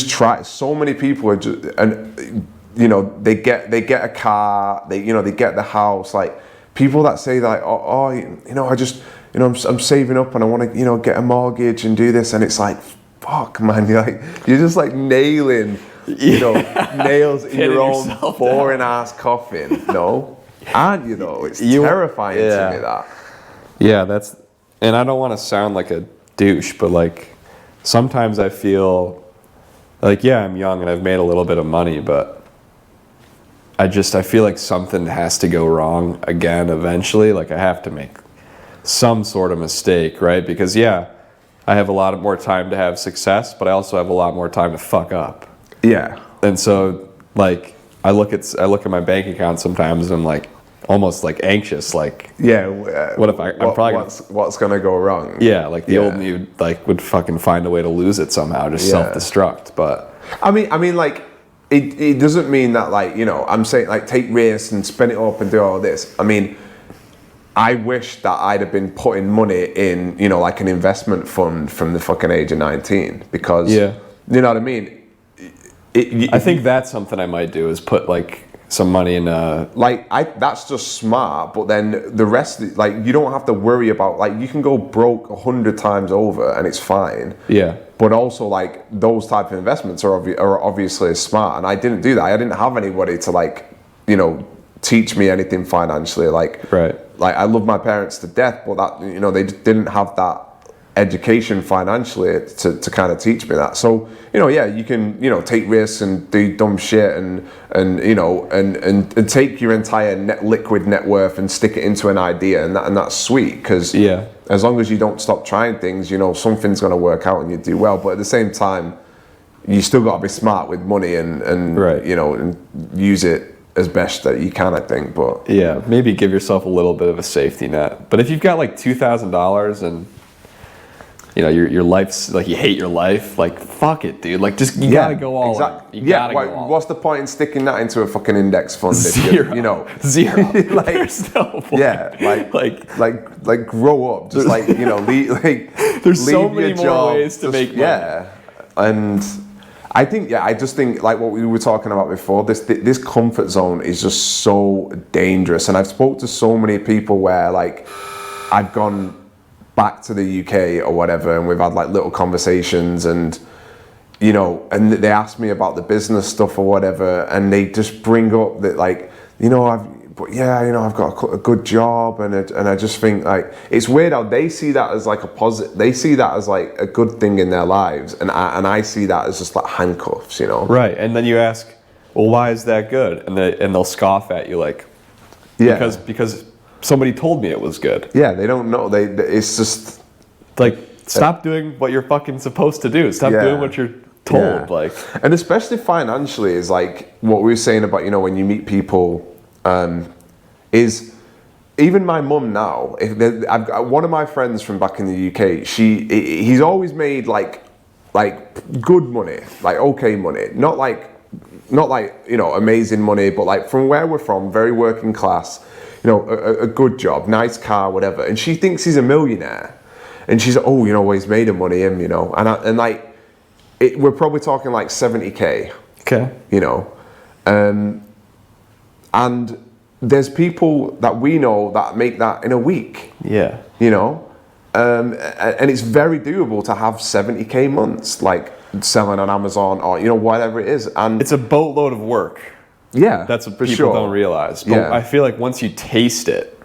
try. So many people are just, and they get a car, they get the house. Like people that say that, I'm saving up and I want to get a mortgage and do this, and it's like. Fuck, man! You're just like nailing, nails in your own boring ass coffin. No, aren't you though? It's terrifying to me that. Yeah, and I don't want to sound like a douche, but like sometimes I feel like I'm young and I've made a little bit of money, but I feel like something has to go wrong again eventually. Like I have to make some sort of mistake, right? Because I have a lot more time to have success, but I also have a lot more time to fuck up. Yeah. And so, like, I look at my bank account sometimes, and I'm like, almost like anxious, like, what if what's gonna go wrong? Yeah, like the old me would fucking find a way to lose it somehow, just self-destruct. But I mean, like, it doesn't mean that I'm saying like take risks and spin it up and do all this. I mean. I wish that I'd have been putting money in, like an investment fund from the fucking age of 19 because, you know what I mean? I think that's something I might do is put like some money in that's just smart, but then the rest, like you don't have to worry about, like you can go broke 100 times over and it's fine. Yeah. But also like those type of investments are obviously smart, and I didn't do that. I didn't have anybody to teach me anything financially. Right. Like I love my parents to death, but that they didn't have that education financially to kind of teach me that. So you can take risks and do dumb shit and take your entire liquid net worth and stick it into an idea, and that's sweet because as long as you don't stop trying things, something's going to work out and you do well. But at the same time, you still got to be smart with money and and use it as best that you can, I think. But maybe give yourself a little bit of a safety net. But if you've got like $2,000 and your life's like you hate your life, like fuck it, dude. Like just you gotta go all in. What's the point in sticking that into a fucking index fund? Zero. Zero. Like, there's no point. Yeah, like grow up. Just there's so many more ways to make money. Yeah, and. I just think like what we were talking about before, this comfort zone is just so dangerous. And I've spoke to so many people where like I've gone back to the UK or whatever, and we've had like little conversations, and and they ask me about the business stuff or whatever, and they just bring up that like I've got a good job, and I just think like it's weird how they see that as like a positive. They see that as like a good thing in their lives, and I see that as just like handcuffs, Right, and then you ask, well, why is that good? And they'll scoff at you like, because somebody told me it was good. Yeah, they don't know. It's just like stop doing what you're fucking supposed to do. Stop doing what you're told. Like, and especially financially is like what we were saying about, you know, when you meet people, is even my mum now. I've got one of my friends from back in the UK. He's always made like good money, like okay money, not like you know amazing money, but like from where we're from, very working class. You know, a good job, nice car, whatever. And she thinks he's a millionaire, and she's oh, you know, well, he's made of money, him, you know, and like we're probably talking like 70K. okay, You know, and there's people that we know that make that in a week. yeah, You know, and it's very doable to have 70K months, like selling on Amazon or you know whatever it is, and it's a boatload of work. yeah, That's what for people sure. don't realize. But Yeah. I feel like once you taste it,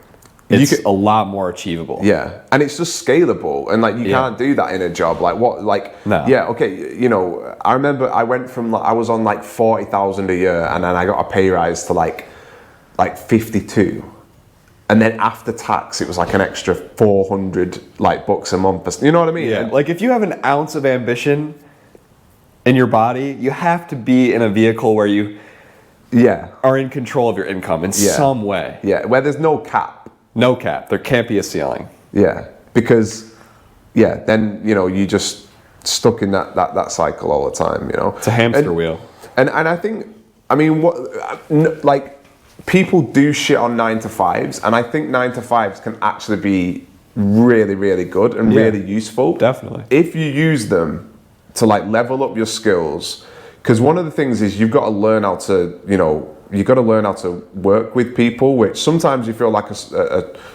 it's a lot more achievable. Yeah, and it's just scalable, and like you can't do that in a job. Like what? Like No. yeah, okay. You know, I remember I went from I was on like 40,000 a year, and then I got a pay rise to like 52, and then after tax it was like an extra 400 like bucks a month. You know what I mean? Yeah. And, Like if you have an ounce of ambition in your body, you have to be in a vehicle where you yeah, are in control of your income in some way. yeah, where there's no cap. No cap. There can't be a ceiling. Yeah, because yeah, then you know you just stuck in that cycle all the time. You know, It's a hamster wheel. And I think, I mean, what like people do shit on 9 to 5s, and I think 9 to 5s can actually be really, really good and really useful. Definitely. If you use them to like level up your skills, because one of the things is you've got to learn how to, you know, you've got to learn how to work with people, which sometimes you feel like a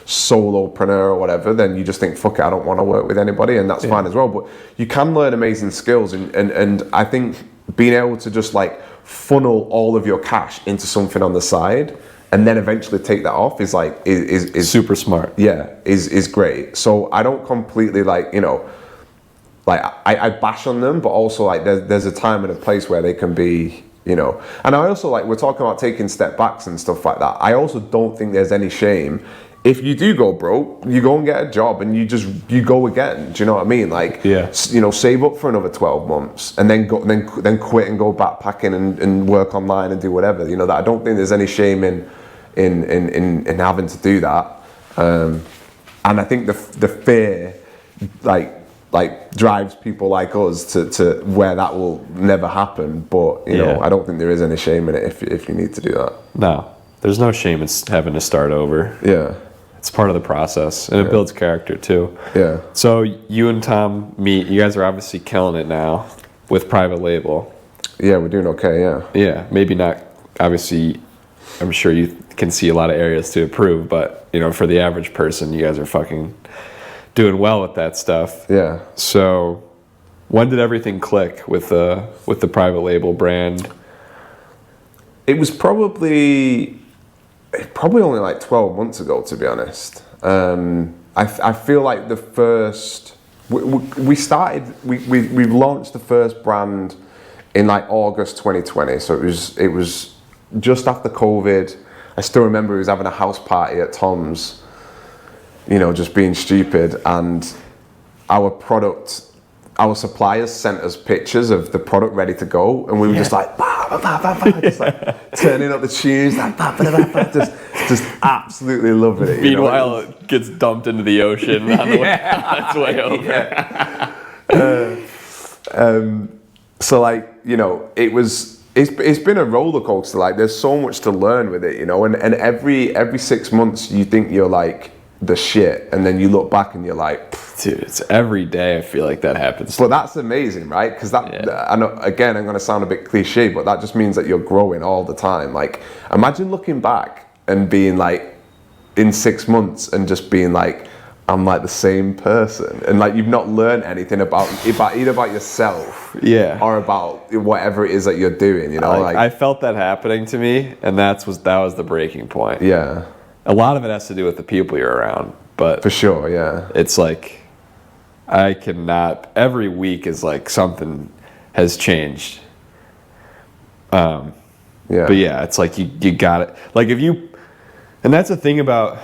solopreneur or whatever, then you just think, fuck it, I don't want to work with anybody, and that's fine as well. But you can learn amazing skills, and I think being able to just like funnel all of your cash into something on the side and then eventually take that off is like is Super smart. yeah, is great. So I don't completely like, you know, like I bash on them, but also like there's a time and a place where they can be, you know. And I also like, we're talking about taking step backs and stuff like that. I also don't think there's any shame if you do go broke, you go and get a job and you go again. Do you know what I mean? Like, you know, save up for another 12 months and then go, then quit and go backpacking and work online and do whatever. You know, that I don't think there's any shame in having to do that. And I think the fear, like drives people like us to where that will never happen. But you know, I don't think there is any shame in it if you need to do that. No, there's no shame in having to start over. Yeah. It's part of the process, and it builds character too. Yeah. So you and Tom meet. You guys are obviously killing it now with private label. Yeah, we're doing okay. Yeah. Yeah, maybe not. Obviously, I'm sure you can see a lot of areas to improve, but you know, for the average person, you guys are fucking doing well with that stuff. Yeah. So, when did everything click with the private label brand? It was probably only like 12 months ago, to be honest. I feel like the first we launched the first brand in like August 2020, so it was just after COVID. I still remember we was having a house party at Tom's, you know, just being stupid, and our suppliers sent us pictures of the product ready to go, and we were just like, bah, bah, bah, bah, bah, just like turning up the tunes, like, bah, bah, bah, bah, just absolutely loving it. Meanwhile, it gets dumped into the ocean on the way, on its way over. So like, you know, it's been a roller coaster. Like, there's so much to learn with it, you know, and every 6 months you think you're like the shit, and then you look back and you're like, dude, it's every day. I feel like that happens. but that's amazing, right? Because I know, again, I'm going to sound a bit cliche, but that just means that you're growing all the time. Like, imagine looking back and being like, in 6 months, and just being like, I'm like the same person, and like you've not learned anything about either about yourself, or about whatever it is that you're doing. You know, like I felt that happening to me, and that was the breaking point. Yeah, a lot of it has to do with the people you're around, but for sure, yeah, it's like I cannot. Every week is like something has changed. yeah, But yeah, it's like you got it. Like if you, and that's the thing about.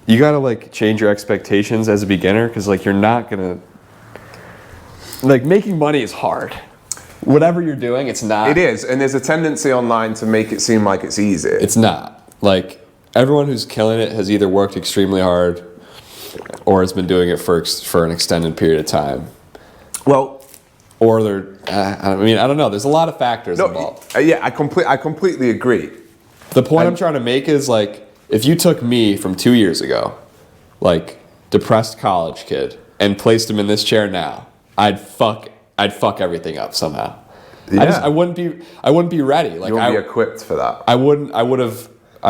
You gotta like change your expectations as a beginner, because like you're not gonna like making money is hard. Whatever you're doing, it's not. It is, and there's a tendency online to make it seem like it's easy. It's not. Like, everyone who's killing it has either worked extremely hard or has been doing it for an extended period of time. Well, or they're, I don't know. There's a lot of factors involved. Yeah, I completely agree. The point I'm trying to make is, like, if you took me from 2 years ago, like, depressed college kid, and placed him in this chair now, I'd fuck everything up somehow. Yeah. I wouldn't be ready. Like, you wouldn't be equipped for that. I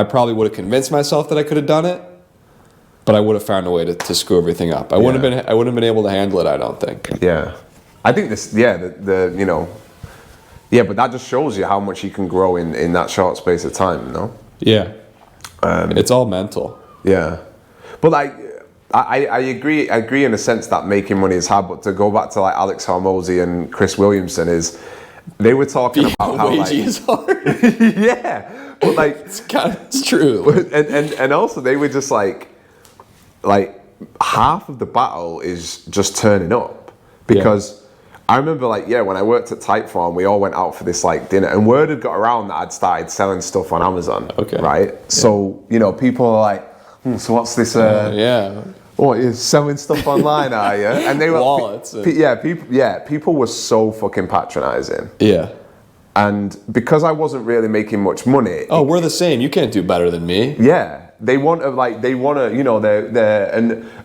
probably would have convinced myself that I could have done it, but I would have found a way to screw everything up. I wouldn't have been able to handle it, I don't think. Yeah. I think this, but that just shows you how much you can grow in that short space of time, no? Yeah. It's all mental. Yeah. But like, I agree in a sense that making money is hard, but to go back to like Alex Hormozy and Chris Williamson they were talking about how like, is hard. Yeah. But like, it's true. And also they were just like half of the battle is just turning up, because I remember when I worked at Typeform, we all went out for this like dinner, and word had got around that I'd started selling stuff on Amazon. Okay. Right. Yeah. So people are like, so what's this? What, you're selling stuff online, are you? And they were wallets. People were so fucking patronizing. Yeah. And because I wasn't really making much money. Oh, we're the same. You can't do better than me. Yeah. They want to,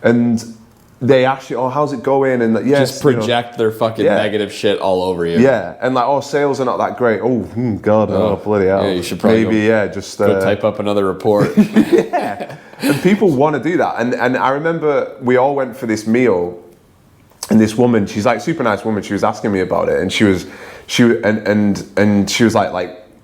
and they ask you, oh, how's it going? And yes, just project their fucking negative shit all over you. Yeah. And like, oh, sales are not that great. Oh, God, bloody hell. Yeah, you should probably go type up another report. Yeah. And people want to do that. And I remember we all went for this meal, and this woman, she's like super nice woman, she was asking me about it, and she was like,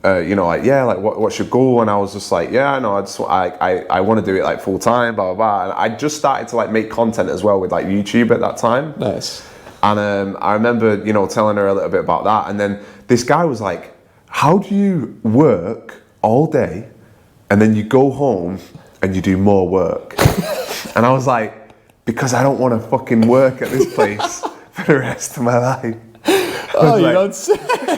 what's your goal? And I was just like, I want to do it like full time, blah, blah, blah. And I just started to like make content as well with like YouTube at that time. Nice. And I remember, telling her a little bit about that. And then this guy was like, how do you work all day and then you go home and you do more work? And I was like, because I don't want to fucking work at this place for the rest of my life. Oh, you don't say.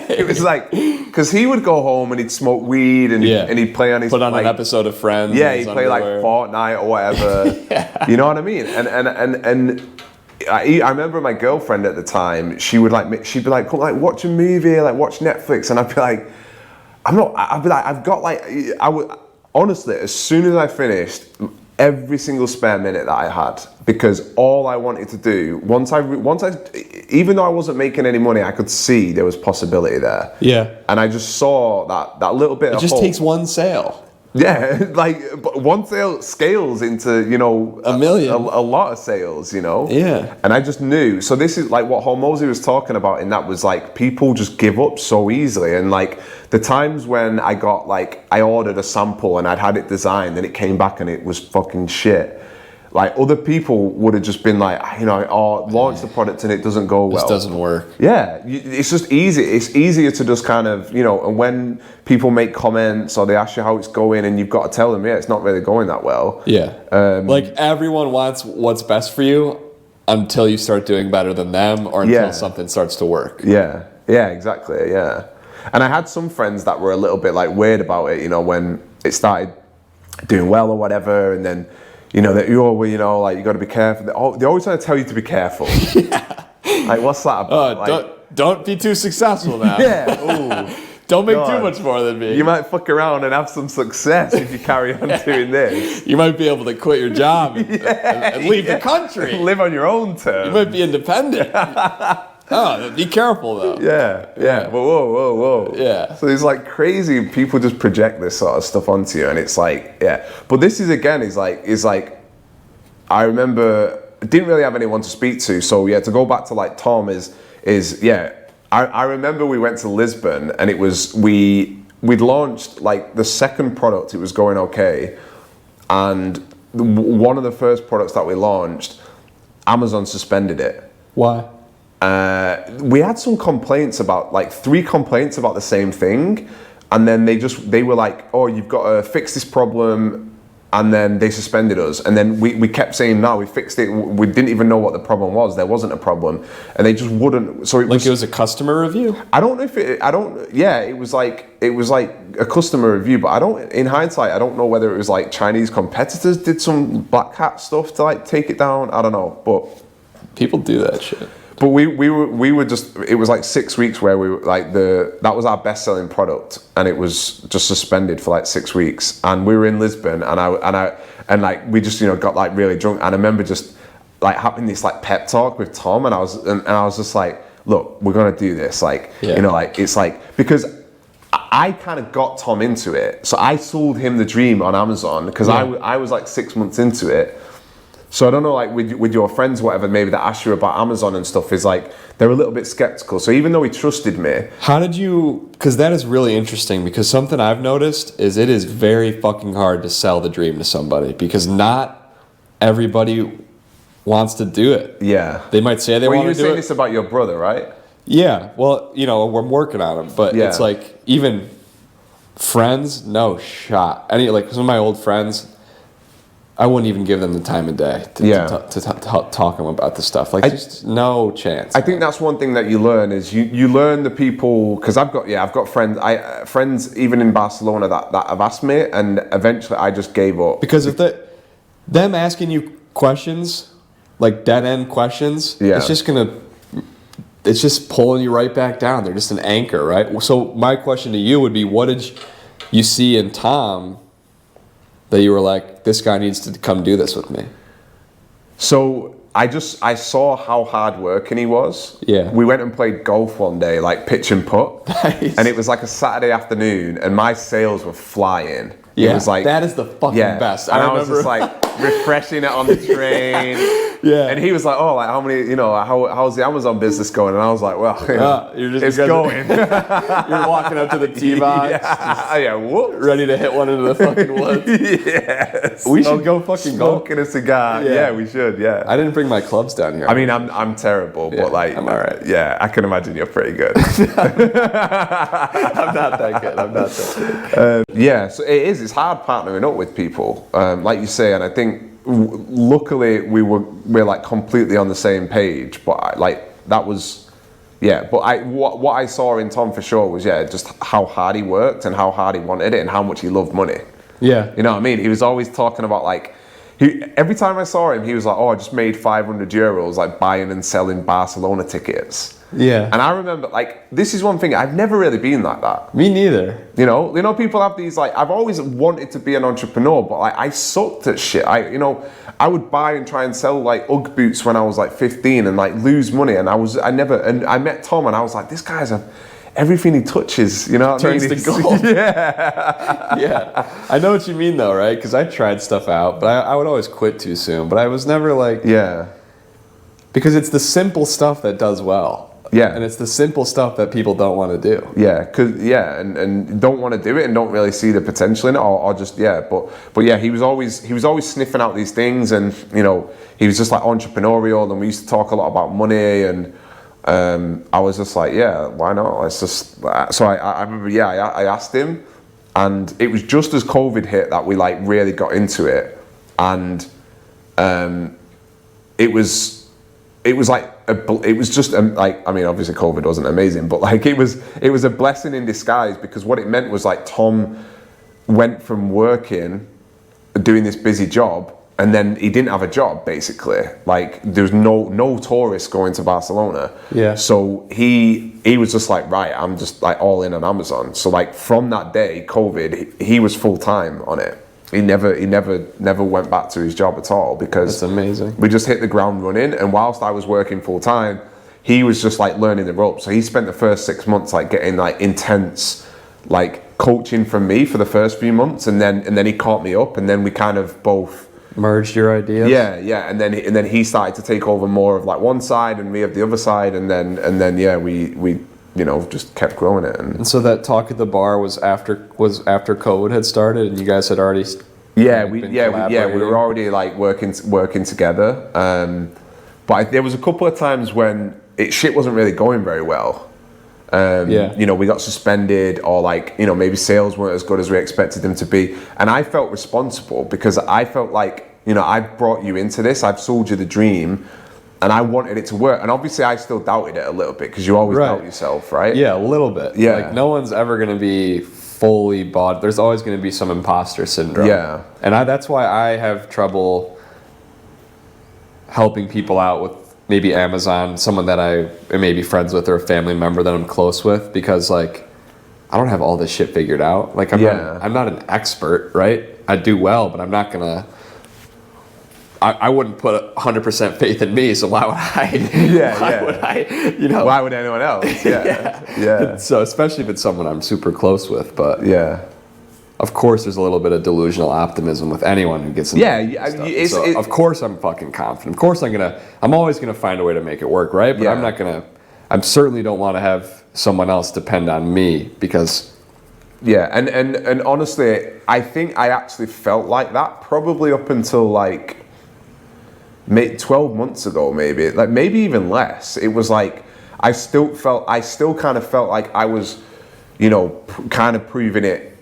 It was like, because he would go home and he'd smoke weed and he'd play on his... Put on an episode of Friends. Yeah, he'd play like Fortnite or whatever. You know what I mean? And I remember my girlfriend at the time, she'd be like, come, like, watch a movie, like, watch Netflix. And I'd be like, honestly, as soon as I finished, every single spare minute that I had, because all I wanted to do, once I even though I wasn't making any money, I could see there was possibility there. Yeah. And I just saw that little bit of hope. It just takes one sale. Yeah, but one sale scales into, a million. A lot of sales, Yeah. And I just knew. So this is like what Hormozy was talking about, and that was like people just give up so easily. And like the times when I got I ordered a sample and I'd had it designed and it came back and it was fucking shit. Like other people would have just been like, launch the product and it doesn't go well. This doesn't work. Yeah, it's just easy. It's easier to just kind of, and when people make comments or they ask you how it's going and you've got to tell them, it's not really going that well. Yeah. Everyone wants what's best for you until you start doing better than them or until something starts to work. Yeah, exactly, yeah. And I had some friends that were a little bit weird about it, when it started doing well or whatever, and then that you got to be careful. They always try to tell you to be careful. Yeah. Like, what's that about? Don't be too successful now. Yeah. Ooh. Don't make too much more than me. You might fuck around and have some success if you carry on doing this. You might be able to quit your job and leave the country. Live on your own terms. You might be independent. Oh, be careful though. Yeah. Whoa. Yeah. So it's crazy. People just project this sort of stuff onto you, and it's But this is again is like I remember I didn't really have anyone to speak to. So to go back to Tom is I remember we went to Lisbon and it was we'd launched the second product. It was going okay, and one of the first products that we launched, Amazon suspended it. Why? We had some complaints about 3 complaints about the same thing, and then they were like, oh, you've got to fix this problem, and then they suspended us, and then we kept saying no, we fixed it. We didn't even know what the problem was. There wasn't a problem, and they just wouldn't. So it was a customer review. I don't know if it. I don't. Yeah, it was like a customer review, but I don't. In hindsight, I don't know whether it was like Chinese competitors did some black hat stuff to like take it down. I don't know, but people do that shit. But we were just, it was like 6 weeks where we were like that was our best selling product, and it was just suspended for like 6 weeks, and we were in Lisbon, and like we just got like really drunk, and I remember just like having this like pep talk with Tom, and I was just like, look, we're gonna do this, like like it's like, because I kind of got Tom into it, so I sold him the dream on Amazon because I was like 6 months into it. So I don't know, like with your friends, whatever, maybe that ask you about Amazon and stuff, is like they're a little bit skeptical. So even though he trusted me, how did you? Because that is really interesting. Because something I've noticed is it is very fucking hard to sell the dream to somebody, because not everybody wants to do it. Yeah, they might say they want to do it. You were saying this about your brother, right? Yeah. Well, we're working on him, but it's like even friends, no shot. Like some of my old friends, I wouldn't even give them the time of day to talk to them about this stuff. Like, just no chance. I think that's one thing that you learn is you learn the people, because I've got friends even in Barcelona that have asked me, and eventually I just gave up. Because if them asking you questions, like dead end questions, it's just pulling you right back down. They're just an anchor, right? So my question to you would be, what did you see in Tom that you were like, this guy needs to come do this with me? So I saw how hard working he was. Yeah. We went and played golf one day, like pitch and putt. Nice. And it was like a Saturday afternoon, and my sales were flying. Yeah, it was like, that is the fucking best. And I was just like refreshing it on the train. Yeah. And he was like, oh, like how many, how's the Amazon business going? And I was like, well, it's going. You're walking up to the tee box. Whoops. Ready to hit one into the fucking woods. Yeah. We should go fucking golf. Smoking a cigar. Yeah, we should, yeah. I didn't bring my clubs down here. I mean, I'm terrible, but like, I'm all right. Yeah, I can imagine you're pretty good. I'm not that good. So it is. It's hard partnering up with people, like you say, and I think luckily we're like completely on the same page. But that was, But what I saw in Tom for sure was just how hard he worked and how hard he wanted it and how much he loved money. Yeah, you know what I mean. He was always talking about like. Every time I saw him, he was like, "Oh, I just made €500 like buying and selling Barcelona tickets." Yeah. And I remember, like, this is one thing, I've never really been like that. Me neither. You know, people have these, like, I've always wanted to be an entrepreneur, but like, I sucked at shit. I would buy and try and sell like Ugg boots when I was like 15 and like lose money. And I met Tom and I was like, this guy's everything he touches, turns to gold. Yeah. Yeah. I know what you mean though, right? Because I tried stuff out, but I would always quit too soon. But I was never like... Yeah. Because it's the simple stuff that does well. Yeah. And it's the simple stuff that people don't want to do. Yeah, and don't want to do it and don't really see the potential in it, or just but yeah, he was always sniffing out these things, and he was just like entrepreneurial, and we used to talk a lot about money, and I was just like, yeah, why not? Let's just. So I remember, I asked him, and it was just as COVID hit that we like really got into it, and it was like it was just like, I mean, obviously COVID wasn't amazing, but like it was a blessing in disguise, because what it meant was like Tom went from working, doing this busy job, and then he didn't have a job basically. Like there's no tourists going to Barcelona. Yeah. So he was just like, right, I'm just like all in on Amazon. So like from that day, COVID, he was full time on it. He never went back to his job at all, because that's amazing. We just hit the ground running, and whilst I was working full time, he was just like learning the ropes. So he spent the first 6 months like getting like intense like coaching from me for the first few months, and then he caught me up, and then we kind of both merged your ideas. Yeah, and then he started to take over more of like one side and me of the other side, and then we just kept growing it. And so that talk at the bar was after COVID had started, and you guys had already we were already like working together. But there was a couple of times when shit wasn't really going very well, You know, we got suspended, or like, you know, maybe sales weren't as good as we expected them to be. And I felt responsible because I felt like, you know, I've brought you into this, I've sold you the dream, and I wanted it to work. And obviously I still doubted it a little bit, because you always doubt yourself, right? Yeah, a little bit. Yeah. Like, no one's ever going to be fully bought. There's always going to be some imposter syndrome. Yeah. And that's why I have trouble helping people out with maybe Amazon, someone that I am maybe friends with, or a family member that I'm close with, because like, I don't have all this shit figured out. Like, I'm not an expert, right? I do well, but I'm not gonna, I wouldn't put 100% faith in me, so why would I? Would I, you know? Why would anyone else? Yeah. So especially if it's someone I'm super close with, but Yeah. of course, there's a little bit of delusional optimism with anyone who gets into this stuff. Of course, I'm fucking confident. Of course, I'm always gonna find a way to make it work, right? But I'm not gonna. I certainly don't want to have someone else depend on me, because. Yeah, and honestly, I think I actually felt like that probably up until like 12 months ago, maybe, like maybe even less. It was like I still kind of felt like I was, you know, kind of proving it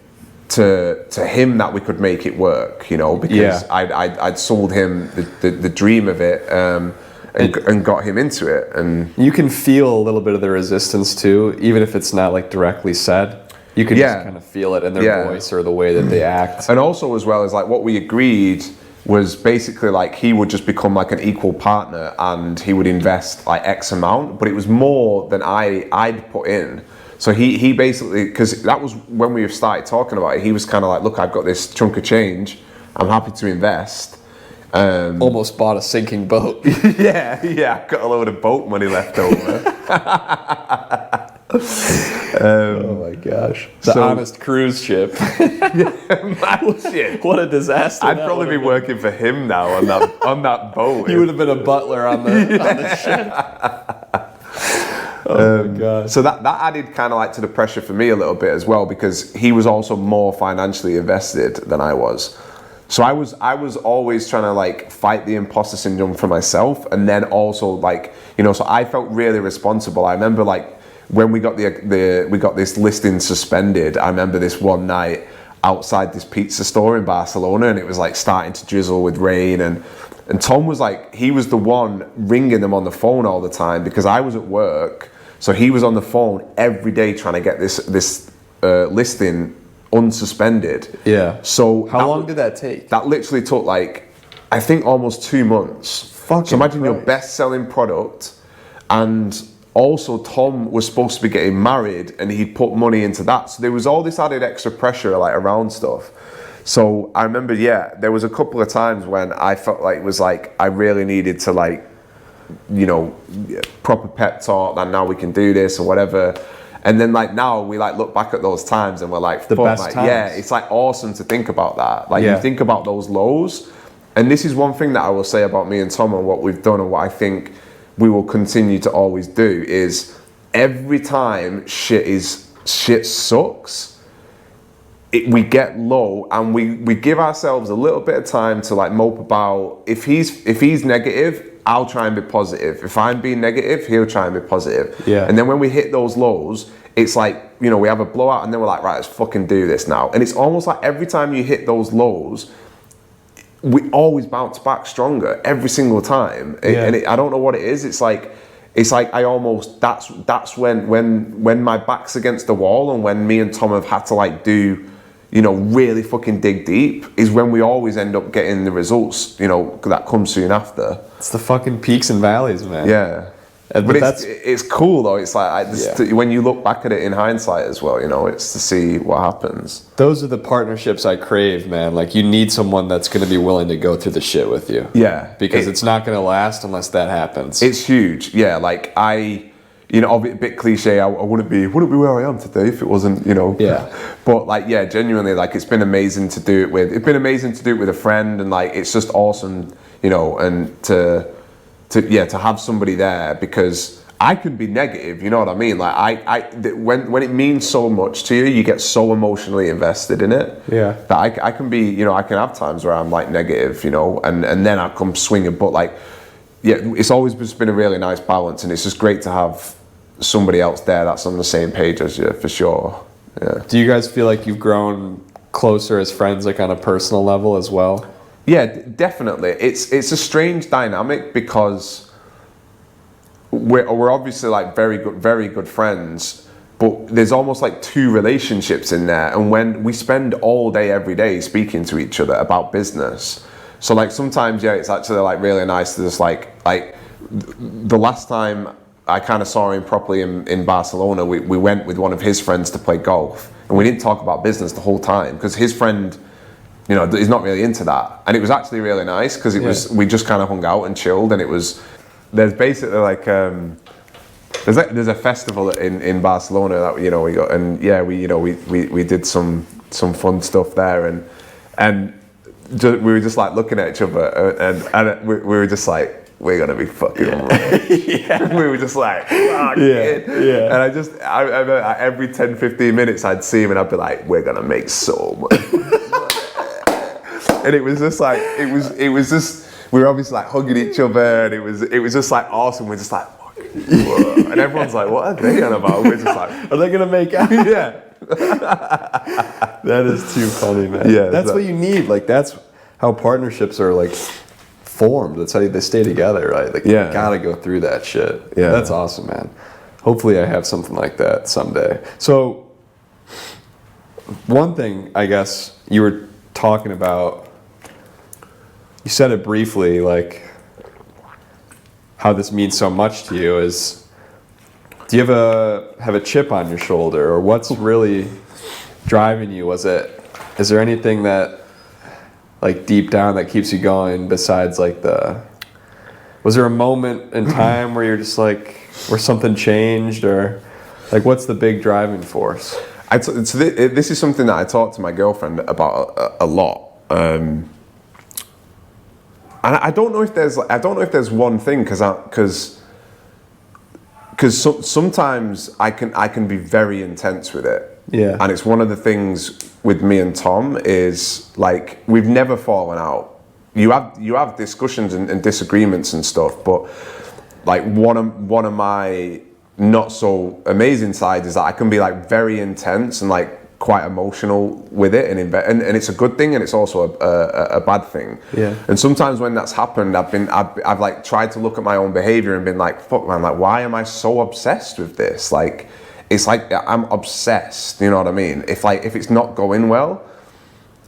to him that we could make it work, you know, because I'd sold him the dream of it, and got him into it. And you can feel a little bit of the resistance too, even if it's not like directly said. You can just kind of feel it in their voice or the way that they act. And also, as well as like what we agreed was basically like he would just become like an equal partner, and he would invest like X amount, but it was more than I'd put in. So he basically, because that was when we started talking about it, he was kind of like, look, I've got this chunk of change, I'm happy to invest. Almost bought a sinking boat. yeah, I've got a load of boat money left over. Oh my gosh. The honest cruise ship. Shit. What a disaster. I'd probably be working for him now on that boat. You would have been a butler on the ship. Oh my gosh. So that added kind of like to the pressure for me a little bit as well, because he was also more financially invested than I was. So I was always trying to like fight the imposter syndrome for myself, and then also like, you know, so I felt really responsible. I remember like when we got we got this listing suspended, I remember this one night outside this pizza store in Barcelona, and it was like starting to drizzle with rain, and Tom was like, he was the one ringing them on the phone all the time, because I was at work. So he was on the phone every day trying to get this listing unsuspended. Yeah. So how long did that take? That literally took like, I think almost 2 months. So imagine your best-selling product, and also Tom was supposed to be getting married, and he'd put money into that. So there was all this added extra pressure like around stuff. So I remember, there was a couple of times when I felt like it was like I really needed to like, you know, proper pep talk, and now we can do this or whatever. And then like now we like look back at those times and we're like, the best times. Yeah, it's like awesome to think about that. Like you think about those lows, and this is one thing that I will say about me and Tom and what we've done, and what I think we will continue to always do, is every time shit sucks, we get low, and we give ourselves a little bit of time to like mope about. If he's negative, I'll try and be positive. If I'm being negative, he'll try and be positive. Yeah. And then when we hit those lows, it's like, you know, we have a blowout, and then we're like, right, let's fucking do this now. And it's almost like every time you hit those lows, we always bounce back stronger every single time. I don't know what it is. It's like I almost, that's when my back's against the wall, and when me and Tom have had to like do, you know, really fucking dig deep, is when we always end up getting the results, you know, that come soon after. It's the fucking peaks and valleys, man. Yeah. But it's cool though. It's like when you look back at it in hindsight as well, you know, it's to see what happens. Those are the partnerships I crave, man. Like, you need someone that's going to be willing to go through the shit with you. Yeah. Because it's not going to last unless that happens. It's huge. Yeah. Like you know, a bit cliche, I wouldn't be where I am today if it wasn't, you know. Yeah. But like, genuinely, like, it's been amazing to do it with. It's been amazing to do it with a friend, and like, it's just awesome, you know, and to have somebody there, because I can be negative, you know what I mean? Like when it means so much to you, you get so emotionally invested in it. Yeah. That I can be, you know, I can have times where I'm like negative, you know, and then I come swinging, but like, it's always just been a really nice balance, and it's just great to have, somebody else there that's on the same page as you, for sure. Yeah. Do you guys feel like you've grown closer as friends, like on a personal level as well? Yeah, definitely. It's a strange dynamic because we're obviously like very good friends, but there's almost like two relationships in there. And when we spend all day every day speaking to each other about business, so like sometimes it's actually like really nice to just like the last time I kind of saw him properly in Barcelona, we went with one of his friends to play golf, and we didn't talk about business the whole time because his friend, you know, he's not really into that. And it was actually really nice because we just kind of hung out and chilled, and there's basically like there's a festival in Barcelona that, you know, we got, and yeah, we did some fun stuff there, and we were just like looking at each other, and we were just like, we're gonna be fucking yeah. We were just like, fuck it. Yeah. And I every 10-15 minutes I'd see him and I'd be like, we're gonna make so much. And it was just like, it was just, we were obviously like hugging each other, and it was just like awesome. We're just like, whoa. And everyone's like, what are they on about? We're just like, are they gonna make out? Yeah. That is too funny, man. Yeah, that's what you need. Like, that's how partnerships are like formed. That's how they stay together, right? Like, you gotta go through that shit. Yeah. That's awesome, man. Hopefully I have something like that someday. So one thing, I guess, you were talking about, you said it briefly, like how this means so much to you is, do you have a chip on your shoulder, or what's really driving you? Is there anything that, like, deep down that keeps you going besides like was there a moment in time where you're just like, where something changed, or like, what's the big driving force? This is something that I talk to my girlfriend about a lot, and I don't know if there's one thing, because sometimes I can be very intense with it. Yeah. And it's one of the things with me and Tom is, like, we've never fallen out. You have discussions and disagreements and stuff, but like one of my not so amazing sides is that I can be like very intense and like quite emotional with it, and it's a good thing, and it's also a bad thing. Yeah. And sometimes when that's happened, I've like tried to look at my own behavior and been like, fuck man, like, why am I so obsessed with this? Like, it's like I'm obsessed, you know what I mean? If it's not going well,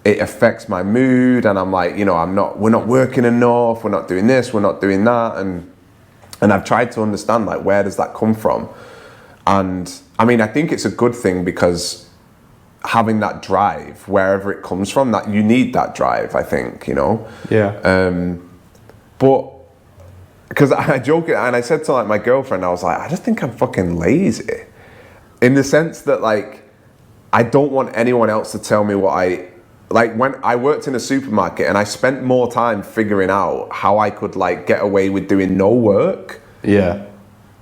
it affects my mood, and I'm like, you know, we're not working enough, we're not doing this, we're not doing that, and I've tried to understand, like, where does that come from? And I mean, I think it's a good thing, because having that drive, wherever it comes from, that you need that drive, I think, you know? Yeah. But because I joke, and I said to like my girlfriend, I was like, I just think I'm fucking lazy. In the sense that, like, I don't want anyone else to tell me like, when I worked in a supermarket and I spent more time figuring out how I could, like, get away with doing no work. Yeah.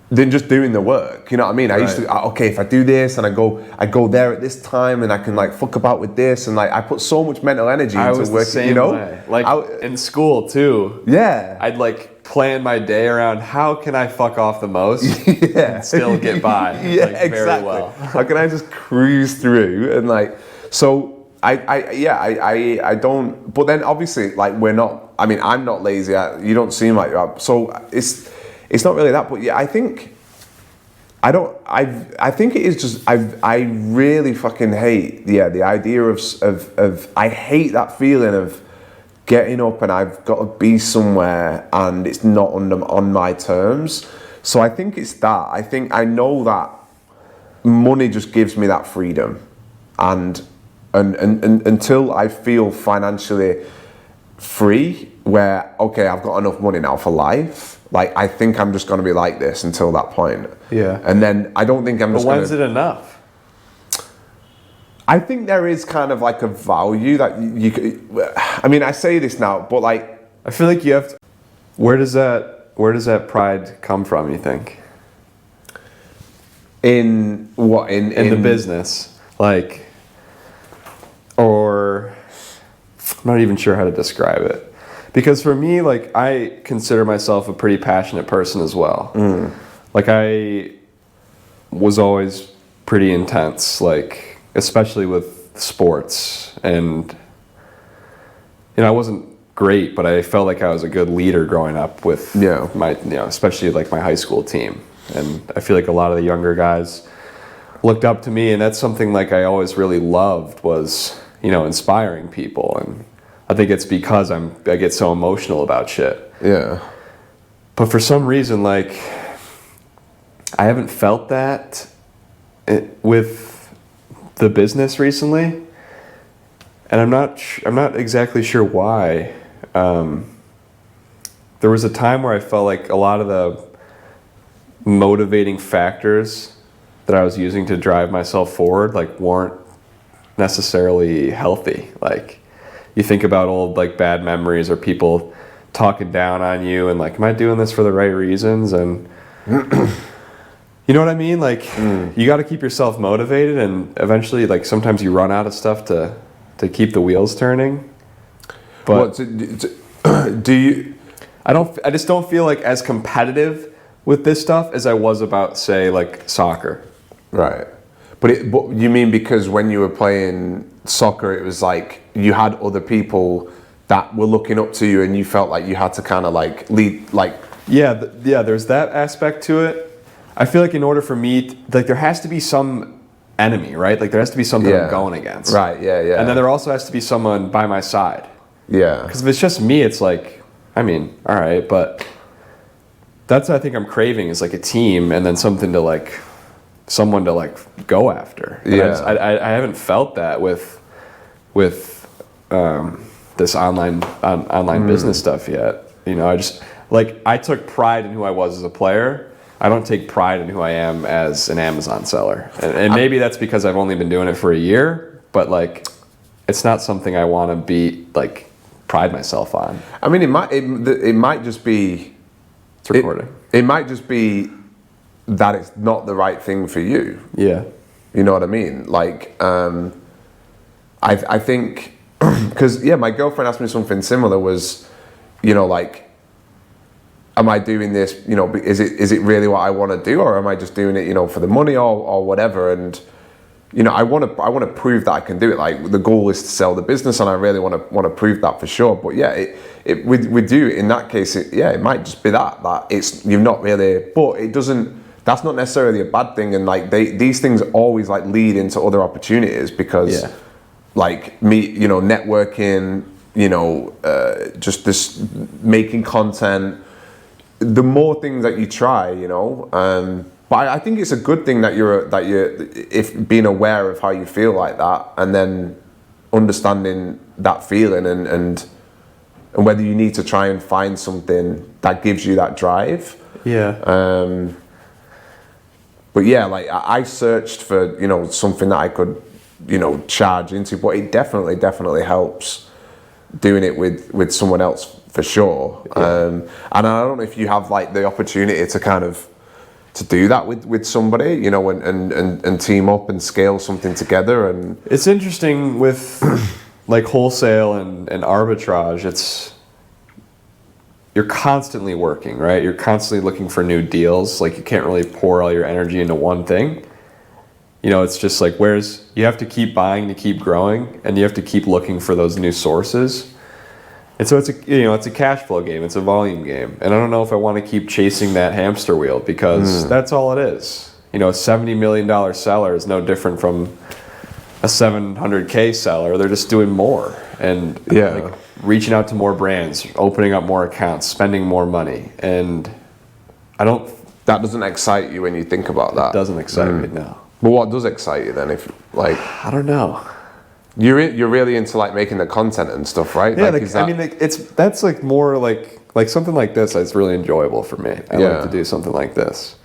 Than just doing the work, you know what I mean? Right. I used to, okay, if I do this and I go there at this time and I can, like, fuck about with this, and like I put so much mental energy into working, the same you know? way. Like, in school too. Yeah. I'd like plan my day around how can I fuck off the most and still get by. Yeah, like, exactly. Very well. How can I just cruise through, and like, so I don't, but then obviously, like, I'm not lazy, you don't seem like you are, so it's not really that, but yeah, I think it is just, I really fucking hate, the idea of I hate that feeling of getting up and I've got to be somewhere and it's not on my terms. So I think it's that. I know that money just gives me that freedom, and until I feel financially free, where, okay, I've got enough money now for life, like, I think I'm just going to be like this until that point. Yeah. And then I don't think I'm just going to... But when's it enough? I think there is kind of like a value that you I mean, I say this now, but like... I feel like you have to... Where does that pride come from, you think? In what? In the business. Like... Or... I'm not even sure how to describe it. Because for me, like, I consider myself a pretty passionate person as well. Like, was always pretty intense, like especially with sports. And I wasn't great, but I felt like I was a good leader growing up with my, especially like my high school team. And I feel like a lot of the younger guys looked up to me, and that's something like I always really loved was, inspiring people. And I think it's because I get so emotional about shit. Yeah. But for some reason, like, I haven't felt that with the business recently, and I'm not exactly sure why. There was a time where I felt like a lot of the motivating factors that I was using to drive myself forward, like, weren't necessarily healthy. Like, you think about old, like, bad memories or people talking down on you, and like, am I doing this for the right reasons? And you know what I mean? Like, you got to keep yourself motivated, and eventually, like, sometimes you run out of stuff to keep the wheels turning. But do you? I just don't feel like as competitive with this stuff as I was about, say, like, soccer. Right. But you mean because when you were playing soccer, it was like you had other people that were looking up to you, and you felt like you had to kind of like lead, like. Yeah, there's that aspect to it. I feel like in order for me, like, there has to be some enemy, right? Like, there has to be something I'm going against. Right, yeah. And then there also has to be someone by my side. Yeah. Because if it's just me, it's like, I mean, all right, but that's what I think I'm craving, is like a team, and then someone to like go after. And Yeah. I haven't felt that with this online business stuff yet. I took pride in who I was as a player. I don't take pride in who I am as an Amazon seller. And maybe that's because I've only been doing it for a year, but like, it's not something I want to pride myself on. I mean, it might just be. It's recording. It might just be that it's not the right thing for you. Yeah. You know what I mean? Like, I think, because, my girlfriend asked me something similar, was, like, am I doing this, is it really what I want to do, or am I just doing it, for the money or whatever? And, I want to prove that I can do it. Like, the goal is to sell the business, and I really want to prove that for sure. But with you, in that case, it might just be that it's, you've not really, but it doesn't, that's not necessarily a bad thing. And like, these things always like lead into other opportunities, because like me, networking, just this making content, the more things that you try, but I think it's a good thing that you're if being aware of how you feel like that, and then understanding that feeling, and whether you need to try and find something that gives you that drive. Yeah. But like, I searched for something that I could charge into, but it definitely helps doing it with someone else for sure. And I don't know if you have like the opportunity to kind of to do that with somebody, and team up and scale something together. And it's interesting with like wholesale and arbitrage. You're constantly working, right? You're constantly looking for new deals. Like, you can't really pour all your energy into one thing. It's just like, you have to keep buying to keep growing, and you have to keep looking for those new sources. And so it's a cash flow game. It's a volume game. And I don't know if I want to keep chasing that hamster wheel, because that's all it is. A $70 million seller is no different from a $700K seller. They're just doing more, and like, reaching out to more brands, opening up more accounts, spending more money. And that doesn't excite you when you think about that. It doesn't excite me, no. But what does excite you then? If like, I don't know. You're really into like making the content and stuff, right? Yeah, that's like more like something like this is really enjoyable for me. I like to do something like this.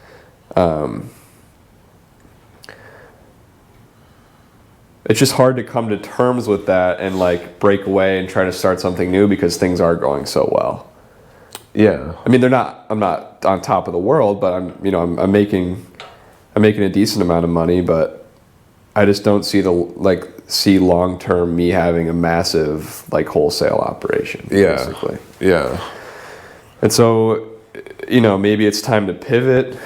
It's just hard to come to terms with that and like break away and try to start something new, because things are going so well. Yeah. I mean, I'm not on top of the world, but I'm making a decent amount of money, but I just don't see long term me having a massive like wholesale operation. Basically. Yeah. And so, maybe it's time to pivot.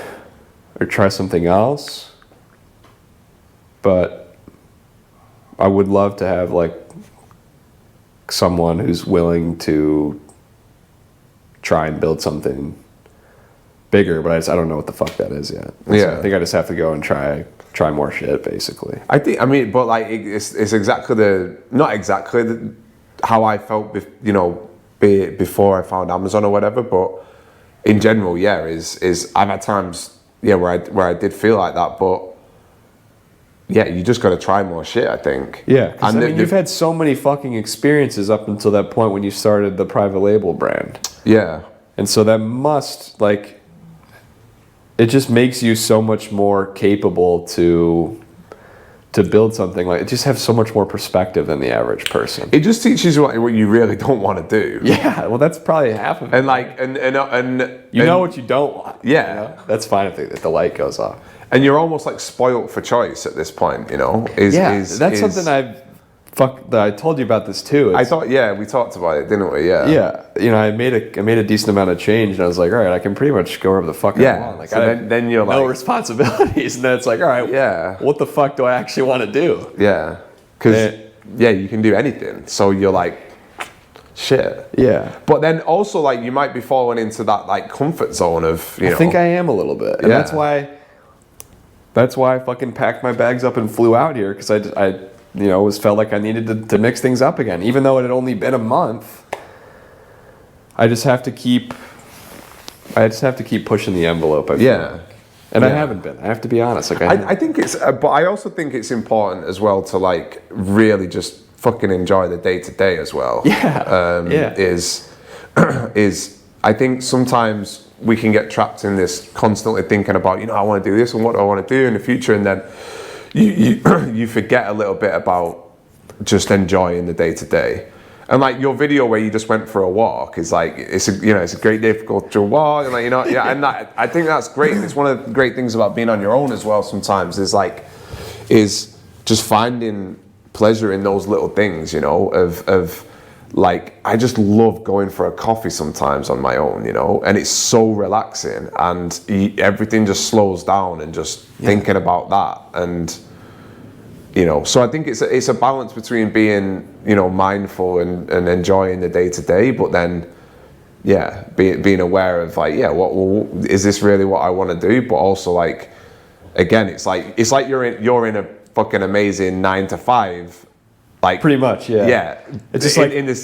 or try something else. But I would love to have like someone who's willing to try and build something bigger, but I don't know what the fuck that is yet. So I think I just have to go and try more shit, basically. I mean, but like it's exactly not exactly how I felt, before I found Amazon or whatever. But in general, is I've had times, where I did feel like that, but yeah, you just got to try more shit, I think. Yeah, because you've had so many fucking experiences up until that point when you started the private label brand. Yeah. And so that must, like, it just makes you so much more capable to build something. Like, it just have so much more perspective than the average person. It just teaches you what you really don't want to do. Yeah, well, that's probably half of it. And like, and you know what you don't want. Yeah. You know? That's fine if the light goes off. And you're almost like spoilt for choice at this point, That's something that I told you about this too. I thought, we talked about it, didn't we? Yeah. Yeah. I made a decent amount of change, and I was like, all right, I can pretty much go wherever the fuck I want. Like, so then you're no like, responsibilities, and then it's like, all right, what the fuck do I actually want to do? Yeah. Because you can do anything. So you're like, shit. Yeah. But then also, like, you might be falling into that like comfort zone of, I think I am a little bit, and that's why I fucking packed my bags up and flew out here, because I felt like I needed to mix things up again. Even though it had only been a month, I just have to keep pushing the envelope. I feel like. And I haven't been. I have to be honest. Like I think it's, but I also think it's important as well to like really just fucking enjoy the day to day as well. Is I think sometimes we can get trapped in this constantly thinking about, I want to do this and what do I want to do in the future, and then you forget a little bit about just enjoying the day to day. And like your video where you just went for a walk is like, it's a great day to go to a walk, and like, and I think that's great. And it's one of the great things about being on your own as well sometimes is just finding pleasure in those little things, of like, I just love going for a coffee sometimes on my own, and it's so relaxing, and everything just slows down, and just thinking about that, and so I think it's a balance between being mindful and enjoying the day to day, but then being aware of like, what is this really what I want to do, but also like, again, it's like you're in a fucking amazing 9 to 5. Like, pretty much, yeah. It's just like in the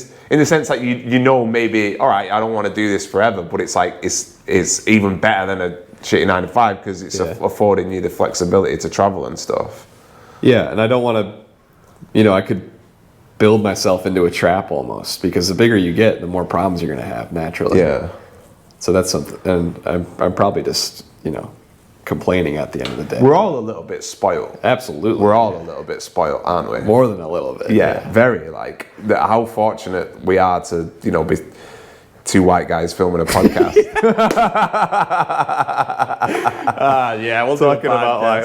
sense that maybe, all right, I don't want to do this forever, but it's like it's even better than a shitty 9 to 5 because it's affording you the flexibility to travel and stuff. Yeah, and I don't want to, I could build myself into a trap almost, because the bigger you get, the more problems you're going to have naturally. Yeah. So that's something, and I'm probably just complaining at the end of the day. We're all a little bit spoiled. Absolutely. We're all a little bit spoiled, aren't we? More than a little bit. Yeah, very. Like, how fortunate we are to, be two white guys filming a podcast. We'll talking about like,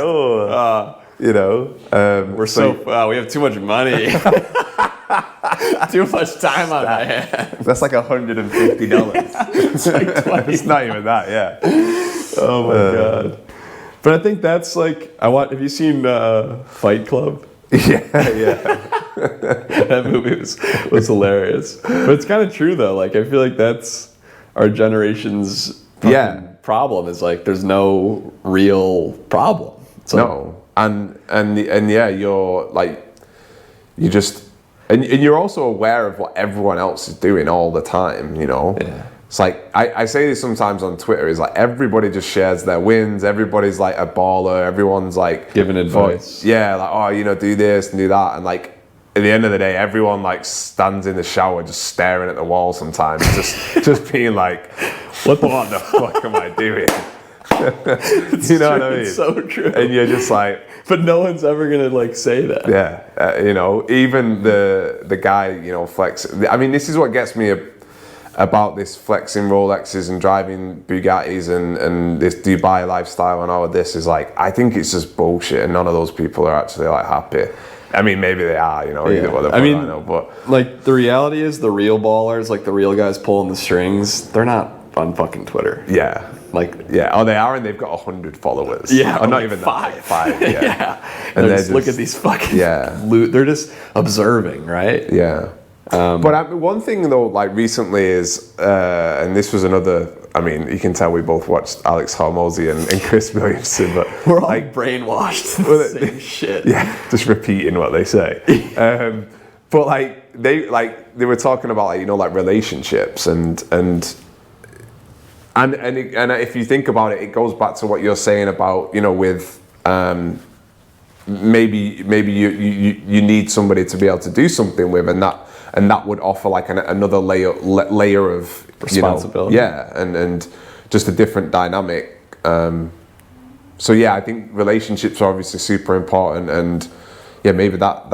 we have too much money. Too much time on my hands. That's like $150. It's like 20. It's not even that, yeah. Oh my god. But I think that's like, have you seen Fight Club? Yeah. That movie was hilarious. But it's kind of true though. Like, I feel like that's our generation's problem, is like there's no real problem. No. And you're like, you just, and you're also aware of what everyone else is doing all the time, Yeah. It's like, I say this sometimes on Twitter, is like everybody just shares their wins, everybody's like a baller, everyone's like giving advice. Like, do this and do that, and like at the end of the day, everyone like stands in the shower just staring at the wall sometimes, just being like, what the fuck am I doing? You know what I mean? It's so true. And you're just like, but no one's ever gonna like say that. Yeah, even the guy, flex. I mean, this is what gets me about this flexing Rolexes and driving Bugattis and this Dubai lifestyle and all of this, is like, I think it's just bullshit, and none of those people are actually like happy. I mean, maybe they are, I know, but like, the reality is, the real ballers, like the real guys pulling the strings, they're not on fucking Twitter. Yeah. Like, Yeah, oh, they are, and they've got 100 followers. yeah, oh, not like even five. that, like 5. Yeah, yeah. And They're just, look at these fucking yeah. they're just observing, right? Yeah. But one thing though, like recently is, and this was another. I mean, you can tell we both watched Alex Hormozy and Chris Williamson, but We're all brainwashed. To the same shit. Yeah, just repeating what they say. But like they were talking about, like, you know, like relationships and if you think about it, it goes back to what you're saying about, you know, with maybe you need somebody to be able to do something with, and that would offer like another layer of responsibility. You know, yeah, and just a different dynamic. So yeah, I think relationships are obviously super important, and yeah, maybe that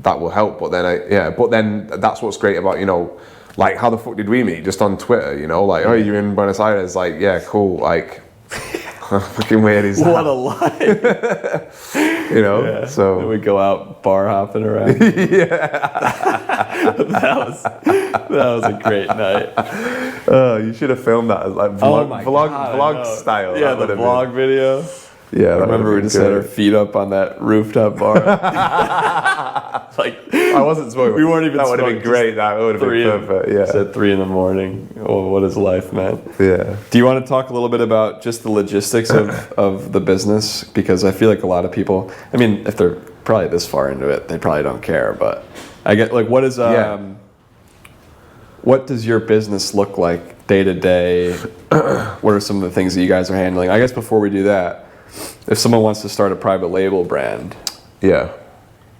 will help. But then that's what's great about, you know, like, how the fuck did we meet? Just on Twitter, you know, like, oh, you're in Buenos Aires, like, yeah, cool, like, how fucking weird is that? What a life. You know, Yeah. so And we go out bar hopping around. that was a great night. Oh, you should have filmed that as like vlog style. Yeah, the vlog video. Yeah, I remember we just had our feet up on that rooftop bar. Like, I wasn't smoking. We weren't even That would have been smoking, great. That would have been perfect. Yeah. It's at 3 a.m. Oh, what is life, man? Yeah. Do you want to talk a little bit about just the logistics of the business? Because I feel like a lot of people, I mean, if they're probably this far into it, they probably don't care. But I get, like, what is what does your business look like day to day? What are some of the things that you guys are handling? I guess before we do that, if someone wants to start a private label brand, Yeah.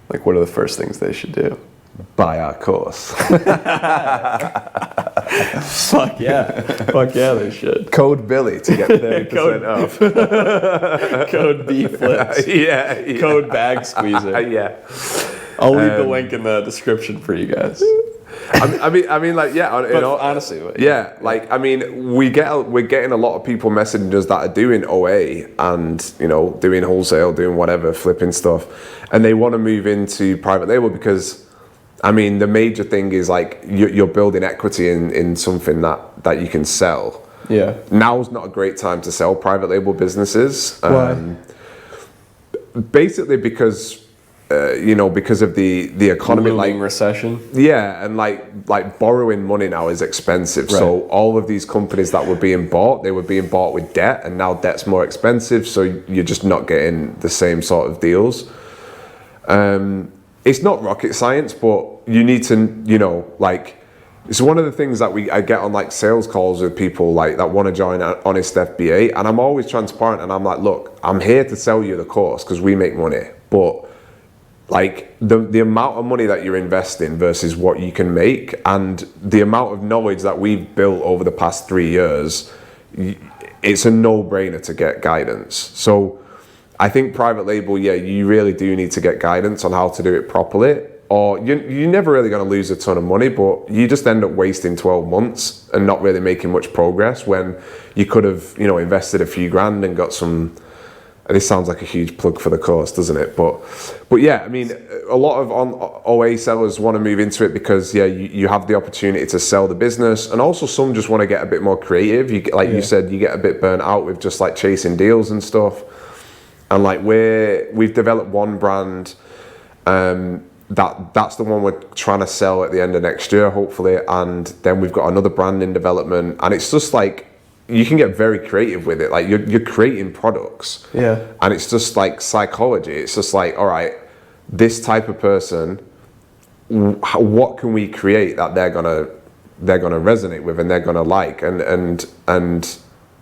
like, what are the first things they should do? Buy our course. Fuck yeah. Fuck yeah, they should. Code Billy to get 30% off. Code B-Flips. Yeah. Code Bag Squeezer. Yeah. I'll leave the link in the description for you guys. I mean, like, yeah. But honestly, yeah, like, I mean, we're getting a lot of people messaging us that are doing OA and, you know, doing wholesale, doing whatever, flipping stuff, and they want to move into private label because, I mean, the major thing is, like, you're building equity in something that you can sell. Yeah. Now's not a great time to sell private label businesses. Why? Basically because, you know, because of the economy, Looming like recession. Yeah, and like borrowing money now is expensive. Right. So all of these companies that were being bought, they were being bought with debt, and now debt's more expensive. So you're just not getting the same sort of deals. It's not rocket science, but you need to, you know, like, it's one of the things that I get on, like, sales calls with people, like, that want to join HonestFBA, and I'm always transparent, and I'm like, look, I'm here to sell you the course because we make money, but, like, the amount of money that you're investing versus what you can make, and the amount of knowledge that we've built over the past 3 years, it's a no-brainer to get guidance. So I think private label, yeah, you really do need to get guidance on how to do it properly, or you're never really going to lose a ton of money, but you just end up wasting 12 months and not really making much progress when you could have, you know, invested a few grand and got some. This sounds like a huge plug for the course, doesn't it? But yeah, I mean, a lot of OA sellers want to move into it because, yeah, you have the opportunity to sell the business, and also some just want to get a bit more creative. You said, you get a bit burnt out with just, like, chasing deals and stuff. And, like, we've developed one brand that's the one we're trying to sell at the end of next year, hopefully, and then we've got another brand in development, and it's just like, you can get very creative with it. Like, you're creating products. Yeah. And it's just like psychology. It's just like, all right, this type of person, what can we create that they're gonna resonate with and they're gonna like? And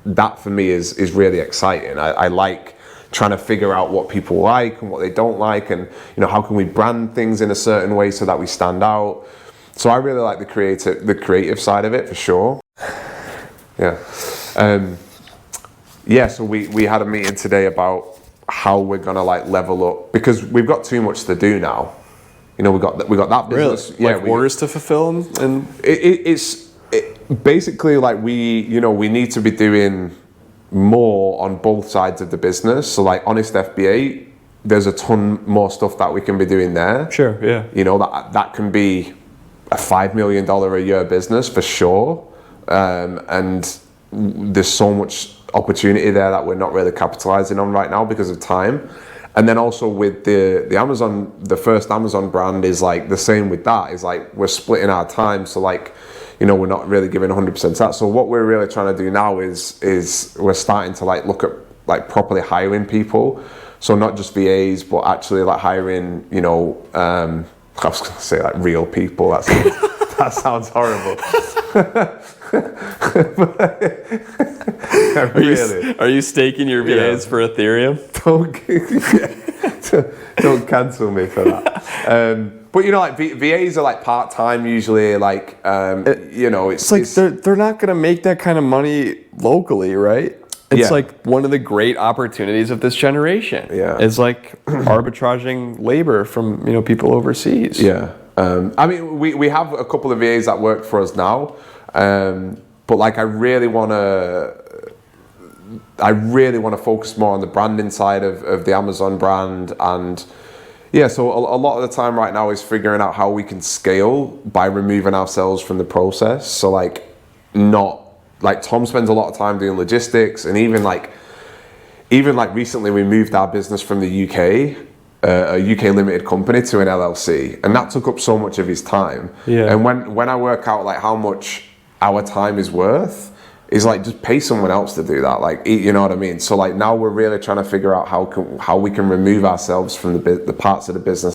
that for me is really exciting. I like trying to figure out what people like and what they don't like, and, you know, how can we brand things in a certain way so that we stand out. So I really like the creative side of it, for sure. Yeah. So we had a meeting today about how we're gonna, like, level up, because we've got too much to do now. You know, we got that business. Really? Yeah, like, orders to fulfill, and it's basically, like, we need to be doing more on both sides of the business. So, like, HonestFBA, there's a ton more stuff that we can be doing there. Sure. Yeah. You know, that can be a $5 million a year business for sure. And there's so much opportunity there that we're not really capitalizing on right now because of time. And then also with the Amazon, the first Amazon brand is like the same with that. Is like we're splitting our time, so like, you know, we're not really giving 100% to that. So what we're really trying to do now is we're starting to like look at like properly hiring people. So not just VAs, but actually like hiring, you know, I was gonna say like real people. That sounds horrible. Are you staking your VAs for Ethereum? Don't cancel me for that. But you know, like VAs are like part-time usually. Like you know, it's like they're not gonna make that kind of money locally, right? It's like one of the great opportunities of this generation. Yeah, it's like arbitraging labor from, you know, people overseas. Yeah, I mean, we have a couple of VAs that work for us now, but like I really want to focus more on the branding side of the Amazon brand. And yeah, so a lot of the time right now is figuring out how we can scale by removing ourselves from the process. So like Tom spends a lot of time doing logistics, and even like recently we moved our business from the UK, a UK limited company, to an LLC, and that took up so much of his time. Yeah. And when I work out like how much our time is worth, is like just pay someone else to do that. Like, you know what I mean? So like now we're really trying to figure out how we can remove ourselves from the parts of the business